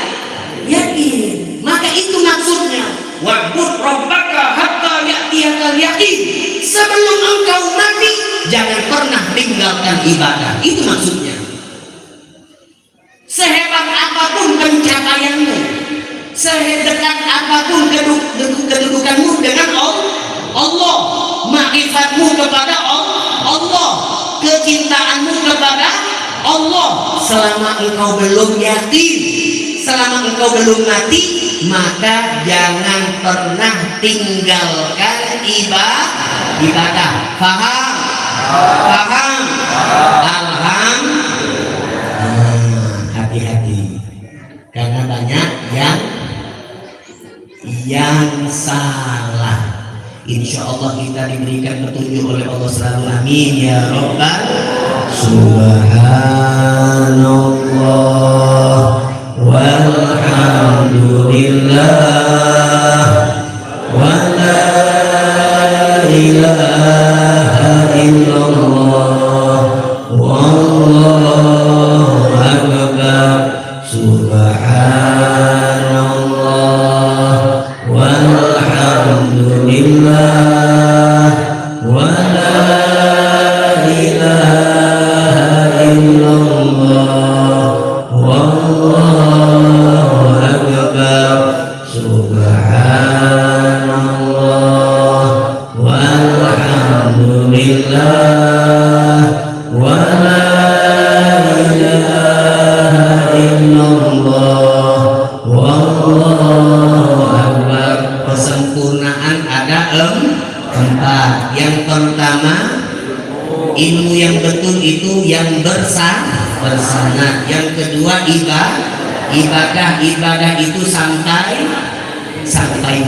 yakin. Maka itu maksudnya wa'bud rabbaka hatta ya'tiyakal yaqin. Sebelum engkau mati jangan pernah tinggalkan ibadah. Itu maksudnya. Sehebat apapun pencapaianmu, sedekat apapun kedudukanmu dengan Allah, ma'rifatmu kepada Allah, kecintaanmu kepada Allah, selama engkau belum yakin, selama engkau belum mati, maka jangan pernah tinggalkan ibadah. Paham? Hati-hati, karena banyak yang salah. Insya Allah kita diberikan petunjuk oleh Allah selalu. Amin ya Rabbal. Subhanallah walhamdulillah wa la ilaha illallah wallahu akbar. Subhanallah walhamdulillah wa la ilaha illallah wallahu akbar. Subhanallah walhamdulillah wa la ilaha illallah wallahu akbar. Kesempurnaan ada empat. Yang pertama, ilmu yang betul itu yang bersana. Yang kedua, ibadah itu sampai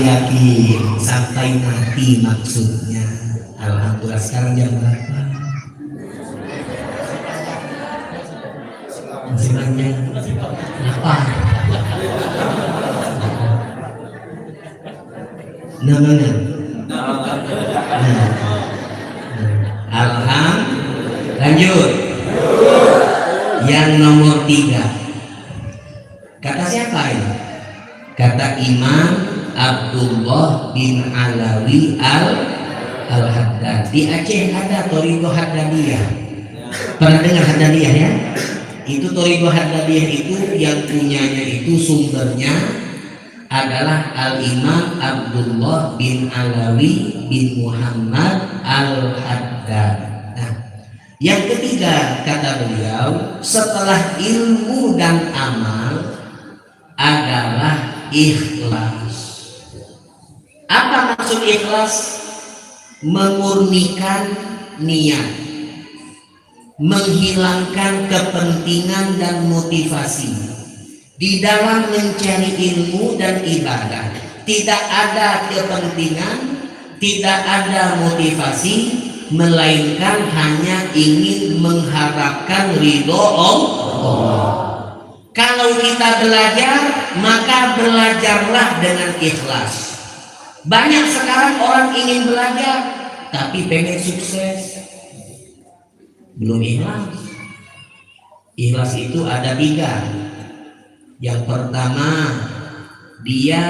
yakin, sampai mati maksudnya. Alhamdulillah. Sekarang jam berapa? Masih banyak. Apa? Namanya? Alhamdulillah. Lanjut. Yang nomor 3. Kata siapa ini? Kata Imam Abdullah bin Alawi al-Haddad. Di Aceh ada Thariqah Haddadiyah. Pernah dengar Haddadiyah ya? Itu Thariqah Haddadiyah itu yang punyanya itu sumbernya adalah Al-Imam Abdullah bin Alawi bin Muhammad al-Haddad. Nah, yang ketiga kata beliau, setelah ilmu dan amal adalah ikhlas. Apa maksud ikhlas? Memurnikan niat, menghilangkan kepentingan dan motivasi di dalam mencari ilmu dan ibadah. Tidak ada kepentingan, tidak ada motivasi, melainkan hanya ingin mengharapkan ridho Allah. Kalau kita belajar, maka belajarlah dengan ikhlas. Banyak sekarang orang ingin belajar tapi pengen sukses, belum ikhlas. Ikhlas itu ada 3. Yang pertama, dia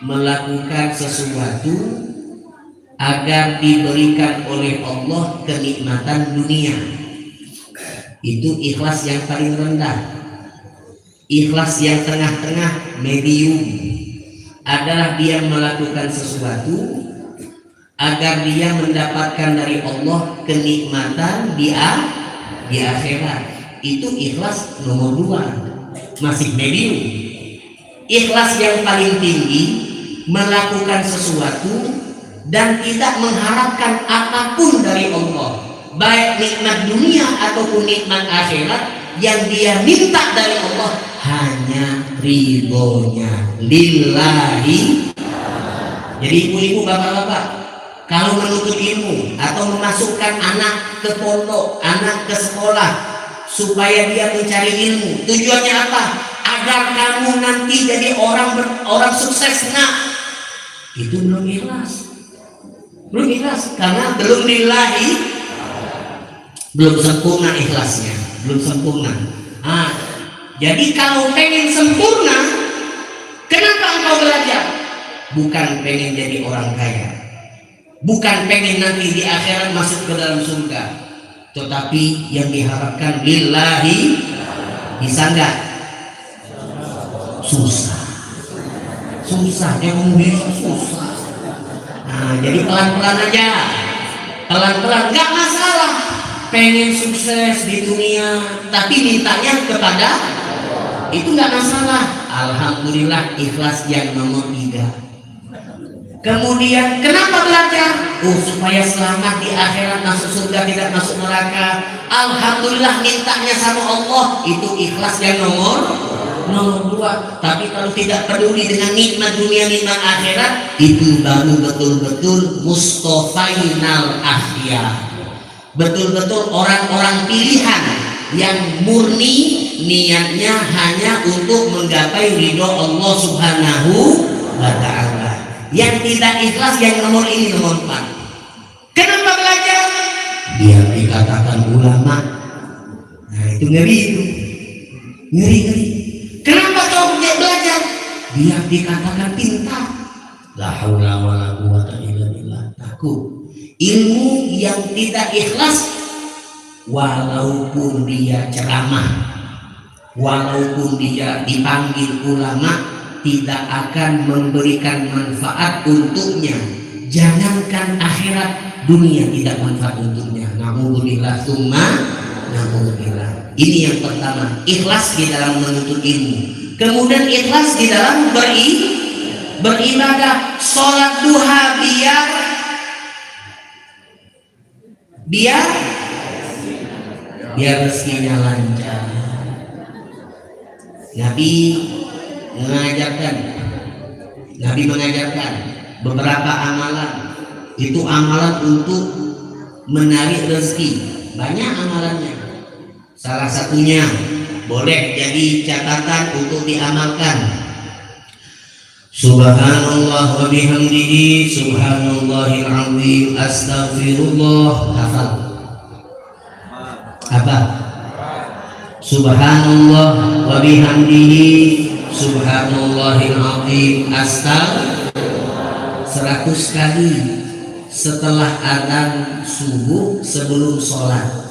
melakukan sesuatu agar diberikan oleh Allah kenikmatan dunia. Itu ikhlas yang paling rendah. Ikhlas yang tengah-tengah, medium, adalah dia melakukan sesuatu agar dia mendapatkan dari Allah kenikmatan di akhirat. Itu ikhlas nomor 2, masih medium. Ikhlas yang paling tinggi, melakukan sesuatu dan tidak mengharapkan apapun dari Allah, baik nikmat dunia ataupun nikmat akhirat. Yang dia minta dari Allah hanya ridhonya lillahi. Jadi ibu-ibu, bapak-bapak, kalau menuntut ilmu atau memasukkan anak ke pondok, anak ke sekolah supaya dia mencari ilmu, tujuannya apa? Agar kamu nanti jadi orang sukses. Nah, itu belum ikhlas. Belum ikhlas karena belum lillahi, belum sempurna ikhlasnya, belum sempurna. Jadi kalau pengen sempurna, kenapa engkau belajar? Bukan pengen jadi orang kaya, bukan pengen nanti di akhirat masuk ke dalam surga, tetapi yang diharapkan lillahi. Bisa enggak? Susah. Dia ngomongin susah. Jadi pelan-pelan aja, pelan-pelan, nggak masalah. Pengen sukses di dunia tapi mintanya kepada itu nggak masalah. Alhamdulillah, ikhlas yang nomor 3. Kemudian kenapa belajar? Supaya selamat di akhirat, masuk surga, tidak masuk neraka. Alhamdulillah, mintanya sama Allah. Itu ikhlas yang nomor 2. Tapi kalau tidak peduli dengan nikmat dunia, nikmat akhirat, itu baru betul-betul mustofainal akhyar, betul-betul orang-orang pilihan yang murni niatnya hanya untuk menggapai ridho Allah Subhanahu wa ta'ala. Yang tidak ikhlas yang nomor 4. Kenapa belajar? Biar dikatakan ulama. Nah, itu ngeri itu. Ngeri. Kenapa kau belajar? Biar dikatakan pintar. La haula wala quwata illa billah. Takut. Ilmu yang tidak ikhlas, walaupun dia ceramah, walaupun dia dipanggil ulama, tidak akan memberikan manfaat untuknya. Jangankan akhirat, dunia tidak manfaat untuknya. Na'udzubillah tsumma na'udzubillah. Ini yang pertama, ikhlas di dalam menuntut ilmu. Kemudian ikhlas di dalam beribadah. Sholat duha biar rezekinya lancar. Nabi mengajarkan beberapa amalan. Itu amalan untuk menarik rezeki. Banyak amalannya. Salah satunya boleh jadi catatan untuk diamalkan. Subhanallah wa bihamdihi, subhanallahil azim, astaghfirullah. Hafal? Apa? Subhanallah wa bihamdihi, subhanallahil azim, astaghfirullah. 100 kali setelah adzan subuh sebelum sholat.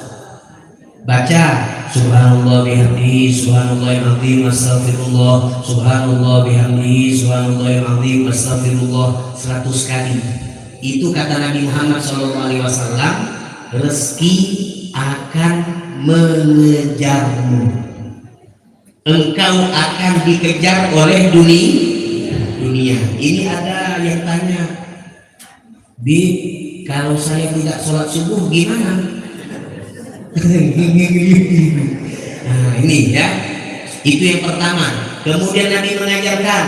Baca subhanallah bihamdihi, subhanallahil azim, astaghfirullah, subhanallah bihamdihi, subhanallahil azim, astaghfirullah 100 kali. Itu kata Nabi Muhammad SAW, rezeki akan mengejarmu. Engkau akan dikejar oleh dunia. Ini ada yang tanya, Bi, kalau saya tidak sholat subuh gimana? Nah ini ya, itu yang pertama. Kemudian Nabi mengajarkan,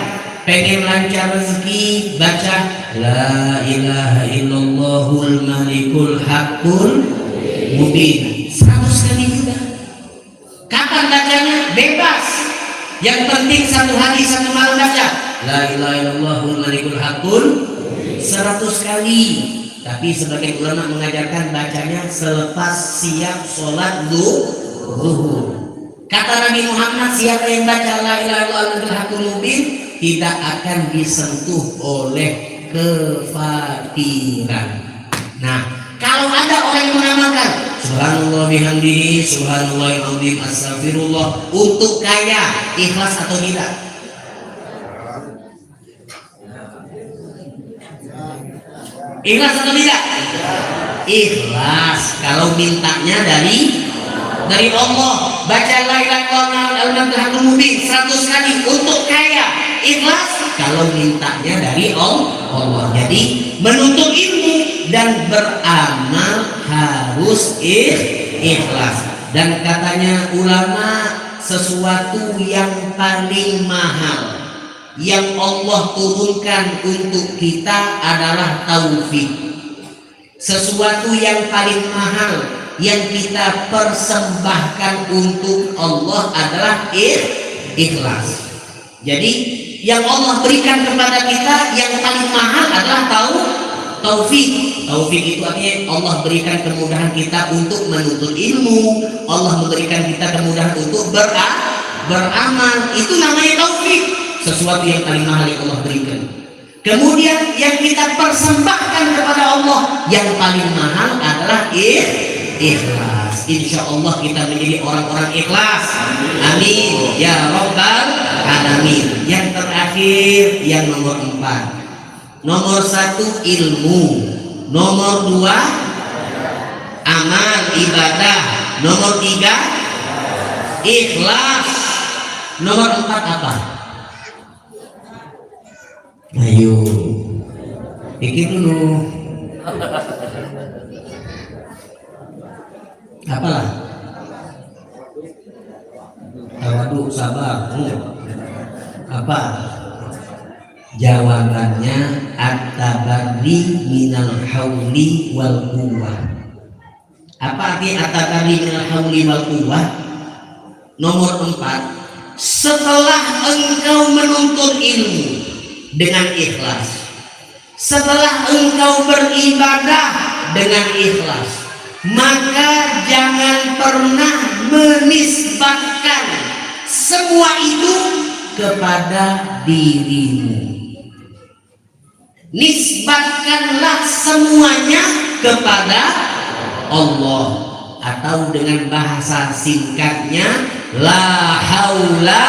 pengen lancar rezeki, baca La ilaha illallahul malikul haqqul mubin 100 kali juga. Kapan bacanya? Bebas. Yang penting satu hari satu malam baca La ilaha illallahul malikul haqqul 100 kali. Tapi sebagian ulama mengajarkan bacanya selepas siap sholat zuhur. Kata Nabi Muhammad, siapa yang baca La ilaha illallahul haqqul mubin tidak akan disentuh oleh kefakiran. Nah, kalau ada orang yang mengamalkan Subhanallah bihamdihi, Subhanallahil azim, astagfirullah untuk kaya, ikhlas atau tidak? Ikhlas atau tidak? Ikhlas. Kalau mintanya dari Allah. Baca la ilaha illallah 100 kali untuk kaya, ikhlas. Kalau mintanya dari Allah. Jadi menuntut ilmu dan beramal harus ikhlas. Dan katanya ulama, sesuatu yang paling mahal yang Allah turunkan untuk kita adalah taufik. Sesuatu yang paling mahal yang kita persembahkan untuk Allah adalah ikhlas. Jadi yang Allah berikan kepada kita yang paling mahal adalah taufik. Taufik itu artinya Allah berikan kemudahan kita untuk menuntut ilmu, Allah memberikan kita kemudahan untuk beramal. Itu namanya taufik. Sesuatu yang paling mahal yang Allah berikan. Kemudian yang kita persembahkan kepada Allah yang paling mahal adalah ikhlas. Insya Allah kita menjadi orang-orang ikhlas. Amin ya rabbal alamin. Yang terakhir, yang nomor 4. Nomor 1 ilmu, nomor 2 amal ibadah, nomor 3 ikhlas, nomor 4 apa? Ayo pikir dulu. Apalah? Tawadu, sabar. Apa? Jawabannya at-tabarri minal hauli wal quwwah. Apa arti at-tabarri minal hauli wal quwwah? Nomor 4. Setelah engkau menuntut ilmu dengan ikhlas, setelah engkau beribadah dengan ikhlas, maka jangan pernah menisbatkan semua itu kepada dirimu. Nisbatkanlah semuanya kepada Allah, atau dengan bahasa singkatnya la haula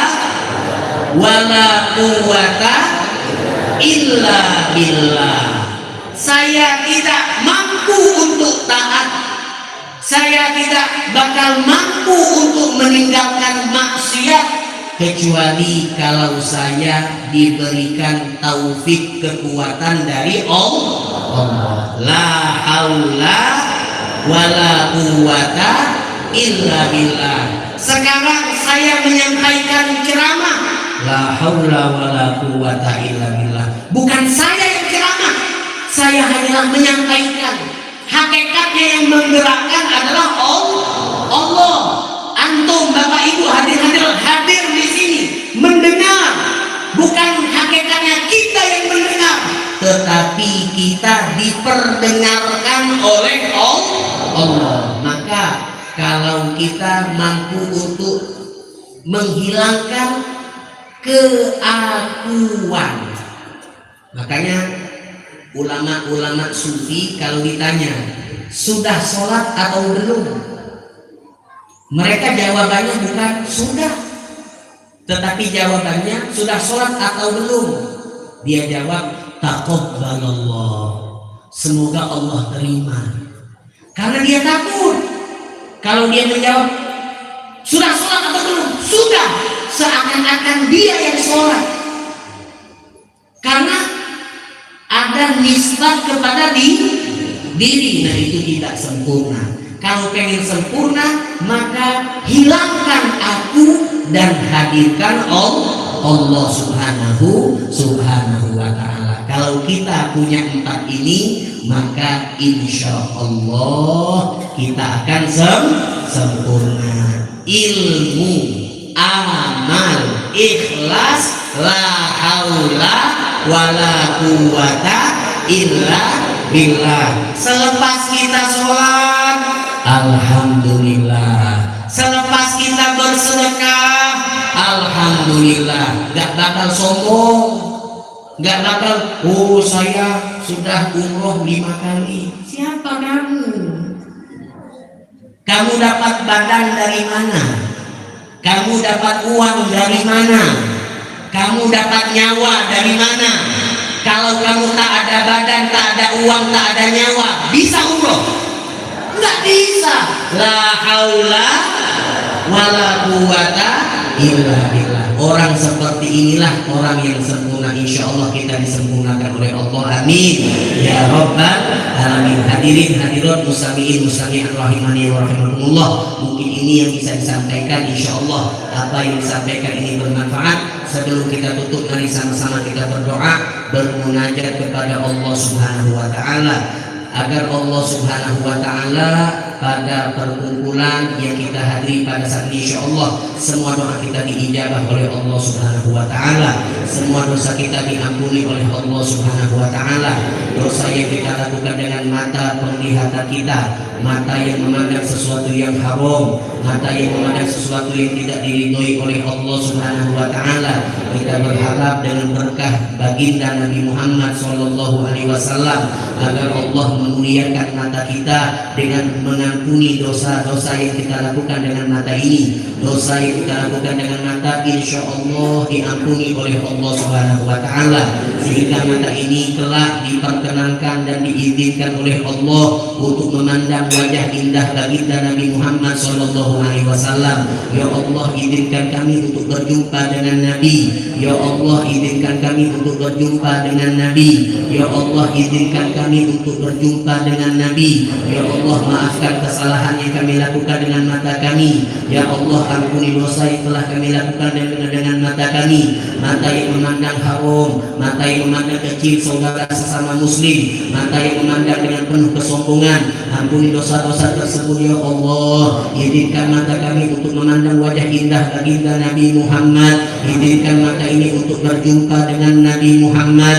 wala quwwata illa billah. Saya tidak mampu untuk taat, saya tidak bakal mampu untuk meninggalkan maksiat kecuali kalau saya diberikan taufik, kekuatan dari Allah. La haula wala quwwata illa billah. Sekarang saya menyampaikan ceramah, la haula wala quwwata illa billah. Bukan saya yang ceramah, saya hanyalah menyampaikan. Hakikatnya yang menggerakkan adalah Allah. Antum Bapak Ibu hadir di sini mendengar, bukan hakikatnya kita yang mendengar, tetapi kita diperdengarkan oleh Allah. Maka kalau kita mampu untuk menghilangkan keakuan, makanya ulama-ulama sufi kalau ditanya sudah sholat atau belum, mereka jawabannya bukan sudah, tetapi jawabannya sudah sholat atau belum. Dia jawab taqabbalallah, semoga Allah terima. Karena dia takut kalau dia menjawab sudah sholat atau belum, sudah, seakan-akan dia yang sholat. Karena ada nisbat kepada diri. Nah itu tidak sempurna. Kalau pengen sempurna, maka hilangkan aku dan hadirkan Allah subhanahu wa ta'ala. Kalau kita punya 4 ini, maka insya Allah kita akan sempurna. Ilmu, amal, ikhlas, la haula wala quwata illa billah. Selepas kita sholat, alhamdulillah. Selepas kita bersedekah, alhamdulillah. Gak bakal sombong, gak bakal saya sudah umroh 5 kali. Siapa kamu? Kamu dapat badan dari mana? Kamu dapat uang dari mana? Kamu dapat nyawa dari mana? Kalau kamu tak ada badan, tak ada uang, tak ada nyawa, bisa umroh? Enggak bisa. La haula wala quwata illa billah. Orang seperti inilah orang yang sempurna. Insya Allah kita disempurnakan oleh Allah. Amin ya rabbal alamin. Hadirin hadirat musami'in musami'at rahimani wa rahimakumullah. Mungkin ini yang bisa disampaikan. Insya Allah apa yang disampaikan ini bermanfaat. Sebelum kita tutup, mari sama-sama kita berdoa, bermunajat kepada Allah subhanahu wa ta'ala, agar Allah subhanahu wa ta'ala pada perkumpulan yang kita hadiri pada saat ini, insya Allah semua doa kita diijabah oleh Allah subhanahu wa ta'ala, semua dosa kita diampuni oleh Allah subhanahu wa ta'ala. Dosa yang kita lakukan dengan mata penglihatan kita, mata yang memandang sesuatu yang haram, mata yang memandang sesuatu yang tidak diridhoi oleh Allah subhanahu wa ta'ala, kita berharap dengan berkah baginda Nabi Muhammad sallallahu alaihi wasallam agar Allah memuliakan mata kita dengan mengampuni dosa-dosa yang kita lakukan dengan mata ini. Dosa yang kita lakukan dengan mata insya Allah diampuni oleh Allah subhanahu wa ta'ala, sehingga mata ini telah diperkenankan dan diizinkan oleh Allah untuk memandang wajah indah baginda Nabi Muhammad sallallahu alaihi wasallam. Ya Allah, izinkan kami untuk berjumpa dengan Nabi. Ya Allah, izinkan kami untuk berjumpa dengan Nabi. Ya Allah, izinkan kami untuk berjumpa dengan Nabi. Ya Allah, maafkan kesalahan yang kami lakukan dengan mata kami. Ya Allah, ampuni dosa yang telah kami lakukan dengan mata kami. Mata yang memandang haram, mata yang memandang kecil saudara sesama muslim, mata yang memandang dengan penuh kesombongan. Ampuni dosa-dosa tersebut ya Allah. Izinkan mata kami untuk memandang wajah indah baginda Nabi Muhammad. Izinkan mata ini untuk berjumpa dengan Nabi Muhammad.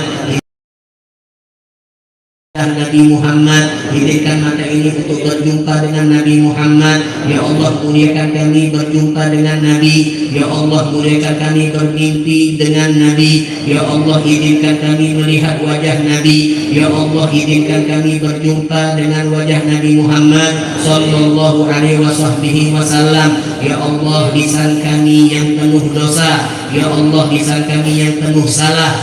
Nabi Muhammad, izinkan mata ini untuk berjumpa dengan Nabi Muhammad. Ya Allah, muliakan kami berjumpa dengan Nabi. Ya Allah, muliakan kami bermimpi dengan Nabi. Ya Allah, izinkan kami melihat wajah Nabi. Ya Allah, izinkan kami berjumpa dengan wajah Nabi Muhammad sallallahu alaihi wasallam. Ya Allah, lisan kami yang penuh dosa, ya Allah, lisan kami yang penuh salah,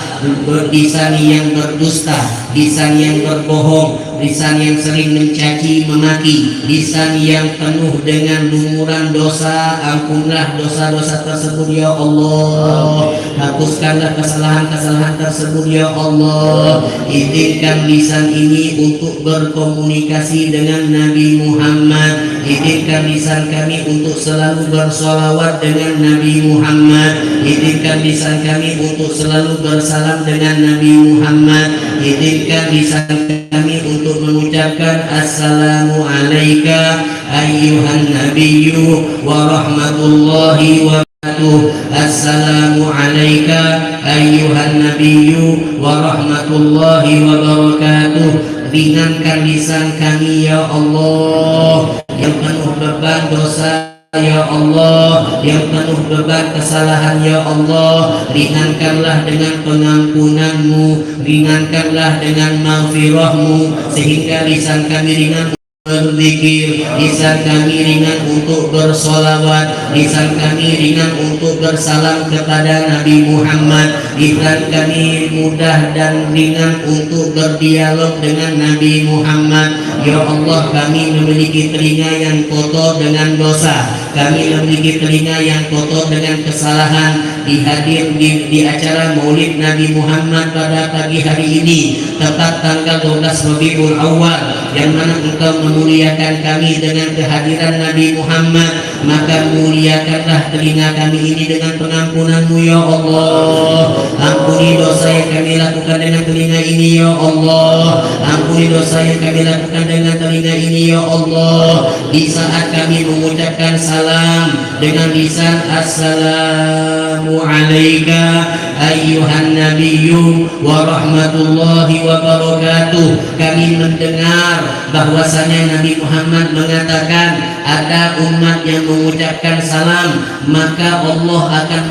lisan yang berdusta, lisan yang berbohong, lisan yang sering mencaci memaki, lisan yang penuh dengan lumuran dosa. Ampunlah dosa-dosa tersebut ya Allah. Hapuskanlah kesalahan-kesalahan tersebut ya Allah. Izinkan lisan ini untuk berkomunikasi dengan Nabi Muhammad. Izinkan lisan kami untuk selalu bersolawat dengan Nabi Muhammad. Izinkan lisan kami untuk selalu bersalam dengan Nabi Muhammad. Izinkan lisan kami untuk mengucapkan assalamu alayka ayyuhan nabiyyu wa rahmatullahi wa barakatuh. Assalamu alayka ayyuhan nabiyyu wa rahmatullahi wa barakatuh. Ringankan lisan kami ya Allah yang penuh beban dosa, ya Allah yang penuh beban kesalahan, ya Allah. Ringankanlah dengan pengampunanmu, ringankanlah dengan maghfirahmu, sehingga lisan kami ringan berzikir, lisan kami ringan untuk bersolawat, lisan kami ringan untuk bersalam kepada Nabi Muhammad, lisan kami mudah dan ringan untuk berdialog dengan Nabi Muhammad. Ya Allah, kami memiliki telinga yang kotor dengan dosa, kami memiliki telinga yang kotor dengan kesalahan, dihadir di acara Maulid Nabi Muhammad pada pagi hari ini tepat tanggal 12 Rabiul Awal, yang mana Engkau memuliakan kami dengan kehadiran Nabi Muhammad, maka muliakanlah telinga kami ini dengan pengampunan-Mu ya Allah. Ampuni dosa yang kami lakukan dengan telinga ini ya Allah. Ampuni dosa yang kami lakukan dengan telinga ini ya Allah. Di saat kami mengucapkan salam dengan lisan assalamu alayka ayyuhan nabiyyu wa rahmatullahi wa barakatuh, kami mendengar bahwasanya Nabi Muhammad mengatakan ada umat yang mengucapkan salam maka Allah akan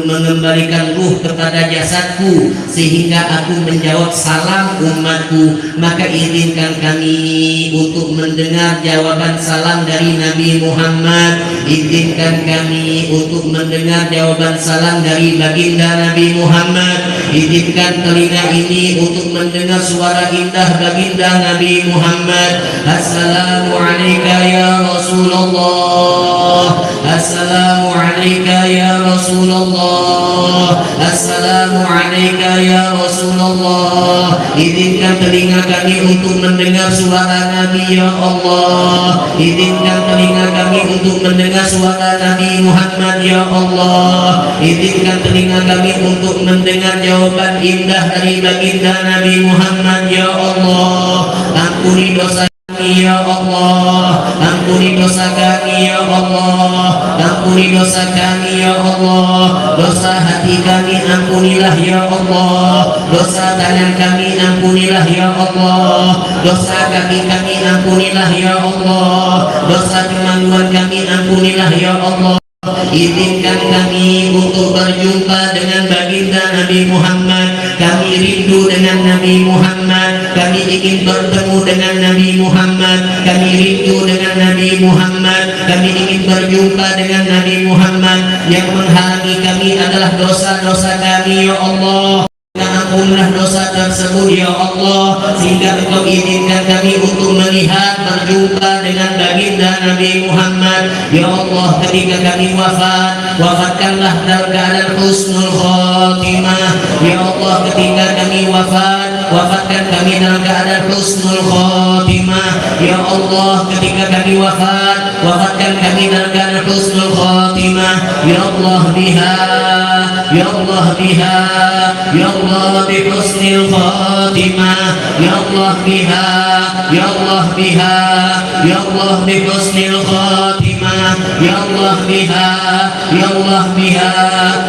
mengembalikan ruh kepada jasadku sehingga aku menjawab salam umatku. Maka izinkan kami untuk mendengar jawaban salam dari Nabi Muhammad. Izinkan kami untuk mendengar jawaban salam dari baginda Nabi Muhammad. Izinkan telinga ini untuk mendengar suara indah baginda Nabi Muhammad. Assalamu alayka ya Rasulullah. Assalamu alayka ya Rasulullah. Assalamu alayka ya Rasulullah. Izinkan telinga kami untuk mendengar suara Nabi ya Allah. Izinkan telinga kami untuk mendengar suara Nabi Muhammad ya Allah. Izinkan telinga kami untuk mendengar jawaban indah dari baginda Nabi Muhammad ya Allah. Ampuni dosa kami ya Allah. Ampuni dosa kami ya Allah. Ampuni dosa kami ya Allah. Dosa hati kami ampunilah ya Allah. Dosa tangan kami ampunilah ya Allah. Dosa kaki kami ampunilah ya Allah. Dosa kemaluan kami ampunilah ya Allah. Izinkan kami untuk berjumpa dengan baginda Nabi Muhammad. Kami rindu dengan Nabi Muhammad. Kami ingin bertemu dengan Nabi Muhammad. Kami rindu dengan Nabi Muhammad. Kami ingin berjumpa dengan Nabi Muhammad. Yang menghalangi kami adalah dosa-dosa kami ya Allah. Ampunlah dosa tersebut ya Allah, sehingga Engkau izinkan kami untuk melihat berjumpa dengan baginda Nabi Muhammad ya Allah. Ketika kami wafatkanlah dalam keadaan husnul khotimah ya Allah. Ketika kami wafatkan kami dalam keadaan husnul khotimah ya Allah. Ketika kami wafatkan kami dalam keadaan husnul khotimah ya Allah. Biha ya Allah, biha ya Allah, bi husnil khotimah ya Allah. Biha ya Allah, biha ya Allah, bi husnil khotimah ya Allah. Biha ya Allah, biha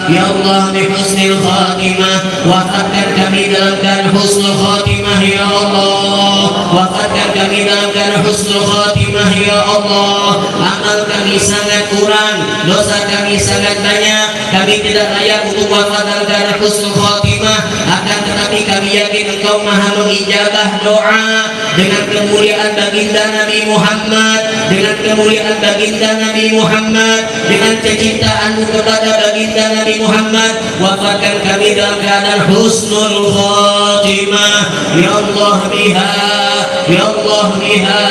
ya Allah, bi husnil khotimah. Wafatkan kami dalam keadaan husnul khotimah ya Allah. Wafatkan kami dalam keadaan husnul khotimah ya Allah. Amal kami sangat kurang, dosa kami sangat banyak. Kami tidak layak untuk wafat dalam keadaan husnul khotimah. Akan tetapi kami yakin Engkau maha mengijabah doa. Dengan kemuliaan baginda Nabi Muhammad, dengan kemuliaan baginda Nabi Muhammad, dengan kecintaanmu kepada baginda Nabi Muhammad, wafatkan kami dalam keadaan husnul khotimah ya Allah. Biha ya Allah, biha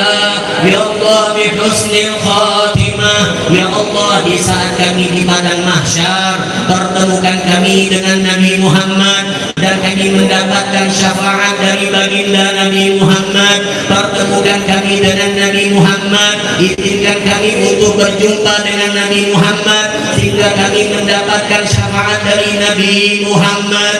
ya Allah, bi husnil khotimah ya Allah. Di saat kami di padang mahsyar, pertemukan kami dengan Nabi Muhammad dan kami mendapatkan syafaat dari baginda Nabi Muhammad. Pertemukan kami dengan Nabi Muhammad. Izinkan kami untuk berjumpa dengan Nabi Muhammad sehingga kami mendapatkan syafaat dari Nabi Muhammad.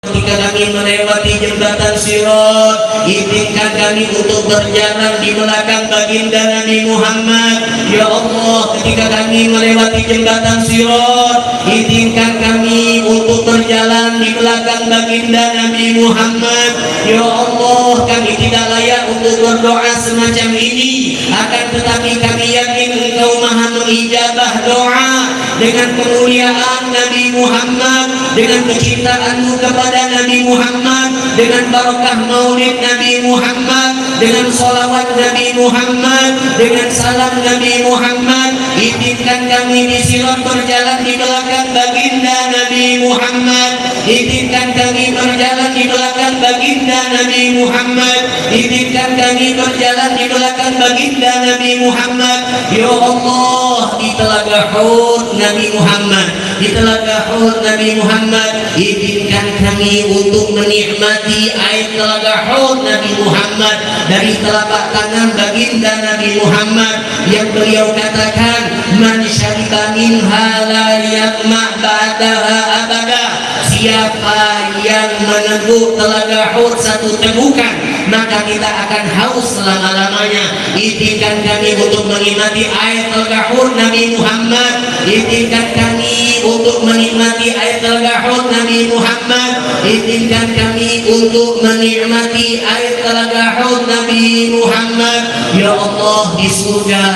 Ketika kami melewati jembatan Sirat, izinkan kami untuk berjalan di belakang baginda Nabi Muhammad ya Allah. Ketika kami melewati jembatan Sirat, izinkan kami untuk berjalan di belakang baginda Nabi Muhammad ya Allah. Kami tidak layak untuk berdoa semacam ini, akan tetapi kami yakin Engkau maha mengijabah doa. Dengan kemuliaan Nabi Muhammad, dengan kecintaanmu kepada Nabi Muhammad, dengan barakah maulid Nabi Muhammad, dengan salawat Nabi Muhammad, dengan salam Nabi Muhammad, Izinkan kami di silon berjalan di belakang baginda Nabi Muhammad. Izinkan kami berjalan di belakang baginda Nabi Muhammad. Izinkan kami berjalan di belakang baginda Nabi Muhammad. Ya Allah, di telaga Hud Nabi Muhammad, di telaga Hud Nabi Muhammad, izinkan kami untuk menikmati air telaga Hud Nabi Muhammad dari telapak tangan baginda Nabi Muhammad yang beliau katakan, man syariba minha la yaqma ba'daha abada. Siapa yang meneguk telaga Hud satu tegukan, maka kita akan haus selama-lamanya. Izinkan kami untuk menikmati air telaga Hud Nabi Muhammad. Izinkan kami untuk menikmati air telaga Hud Nabi Muhammad. Izinkan kami untuk menikmati air telaga Hud Nabi Muhammad. Ya Allah di surga,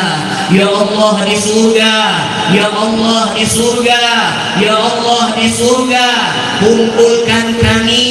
ya Allah di surga, ya Allah di surga, ya Allah di surga. Kumpulkan kami,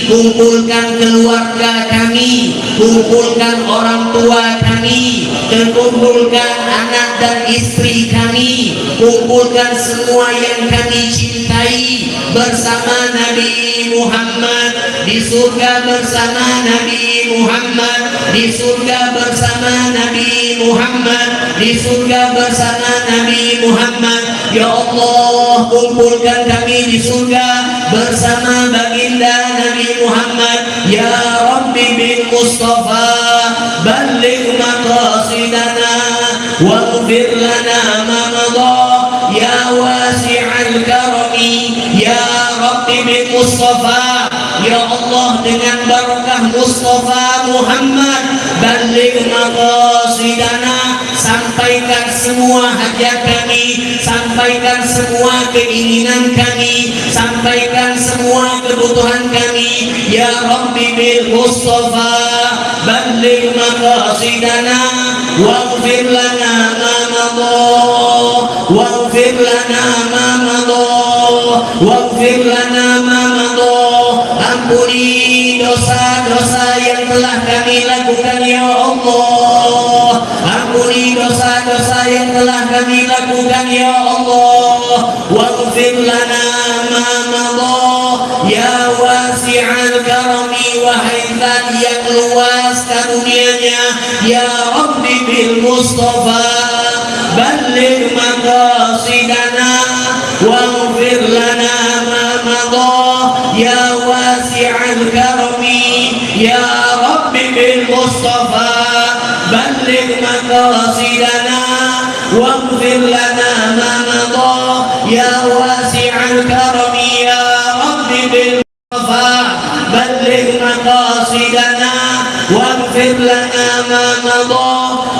kumpulkan keluarga kami, kumpulkan orang tua kami, dan kumpulkan anak dan istri kami, kumpulkan semua yang kami cintai bersama Nabi Muhammad di surga, bersama Nabi Muhammad di surga, bersama Nabi Muhammad di surga, bersama Nabi Muhammad. Ya Allah, kumpulkan kami di surga bersama baginda Nabi Muhammad. Ya Rabbi bil Mustafa balligh maqasidana waghfir lana ma madha ya wasi'al karami. Ya Rabbi bil Mustafa, ya Allah, dengan barakah Mustafa Muhammad, balligh maqasidana, sampaikan semua hajat kami, sampaikan semua keinginan kami, sampaikan semua kebutuhan kami. Ya Rabbi bil Mustafa balligh maqasidana waghfir lana ma madha waghfir lana ma madha waghfir lana ma madha. Ampuni dosa-dosa yang telah kami lakukan ya Allah. Ampuni dosa-dosa yang telah kami lakukan ya Allah. Waghfir lana ma madha ya wasi'al karami, wahai Zat yang luas karunia-Nya. Ya Rabbi bil Mustafa balligh maqasidana waghfir lana ma madha ya wasi'al karami. Ya Rabbi bil Mustafa balligh maqasidana waghfir lana ma madha ya wasi'al karami. Ya Rabbi bil Mustafa balligh maqasidana waghfir lana ma madha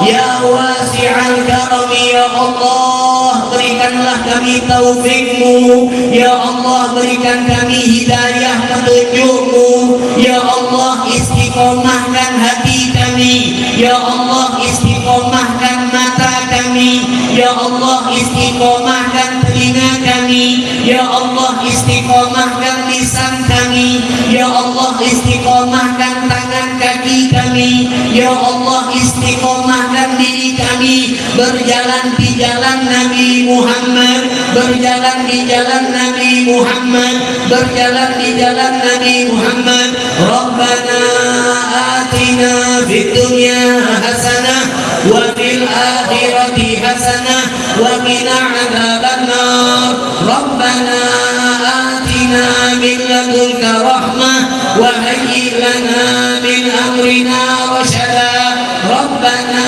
ya wasi'al karami. Ya Allah, berikanlah kami taufik-Mu. Ya Allah, berikan kami hidayah petunjuk-Mu. Ya Allah, istiqomahkan hati kami. Ya Allah, istiqomahkan mata kami. Ya Allah, istiqomahkan telinga kami. Ya Allah, istiqomahkan lisan kami. Ya Allah, istiqomahkan tangan kaki kami. Ya Allah, istiqomahkan diri kami berjalan di jalan Nabi Muhammad, berjalan di jalan Nabi Muhammad, berjalan di jalan Nabi Muhammad. Rabbana atina fid dunya hasanah wa fil akhirati hasanah wa qina adzabannar. Rabbana atina min ladunka rahmah wa hayyi lana min amrina rashada. Rabbana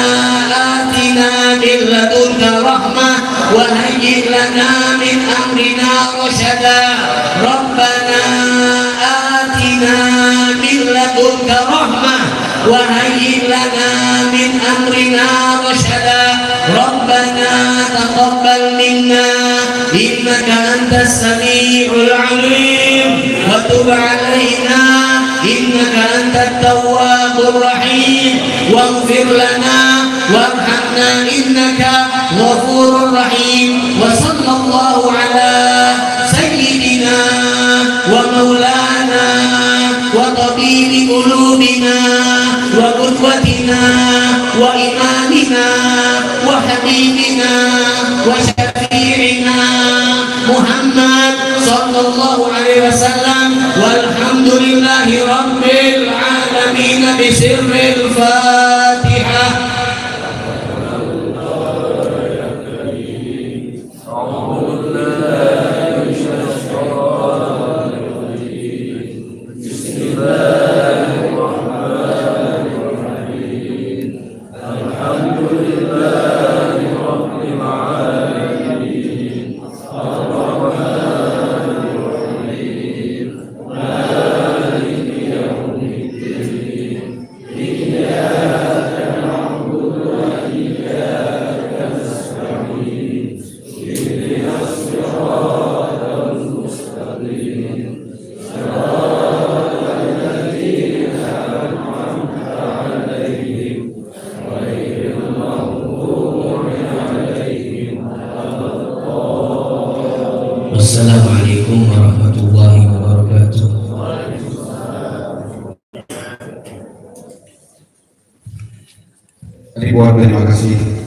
atina min ladunka rahmah wa hayyi lana min amrina rashada. Rabbana atina min ladunka rahmah wa hayyi lana min amrina rashada. Rabbana taqabbal minna innaka antas sami'ul 'alim wa tub 'alaina innaka antat tawwabur rahim waghfir lana warhamna innaka ghafurur rahim. Wa sallallahu ala sayyidina wa maulana wa tabibi qulubina wa qudwatina wa imamina wa habibina وشفيعنا محمد صلى الله عليه وسلم والحمد لله رب العالمين بسر الفاتحة. Assalamualaikum warahmatullahi wabarakatuh. Ribuan terima kasih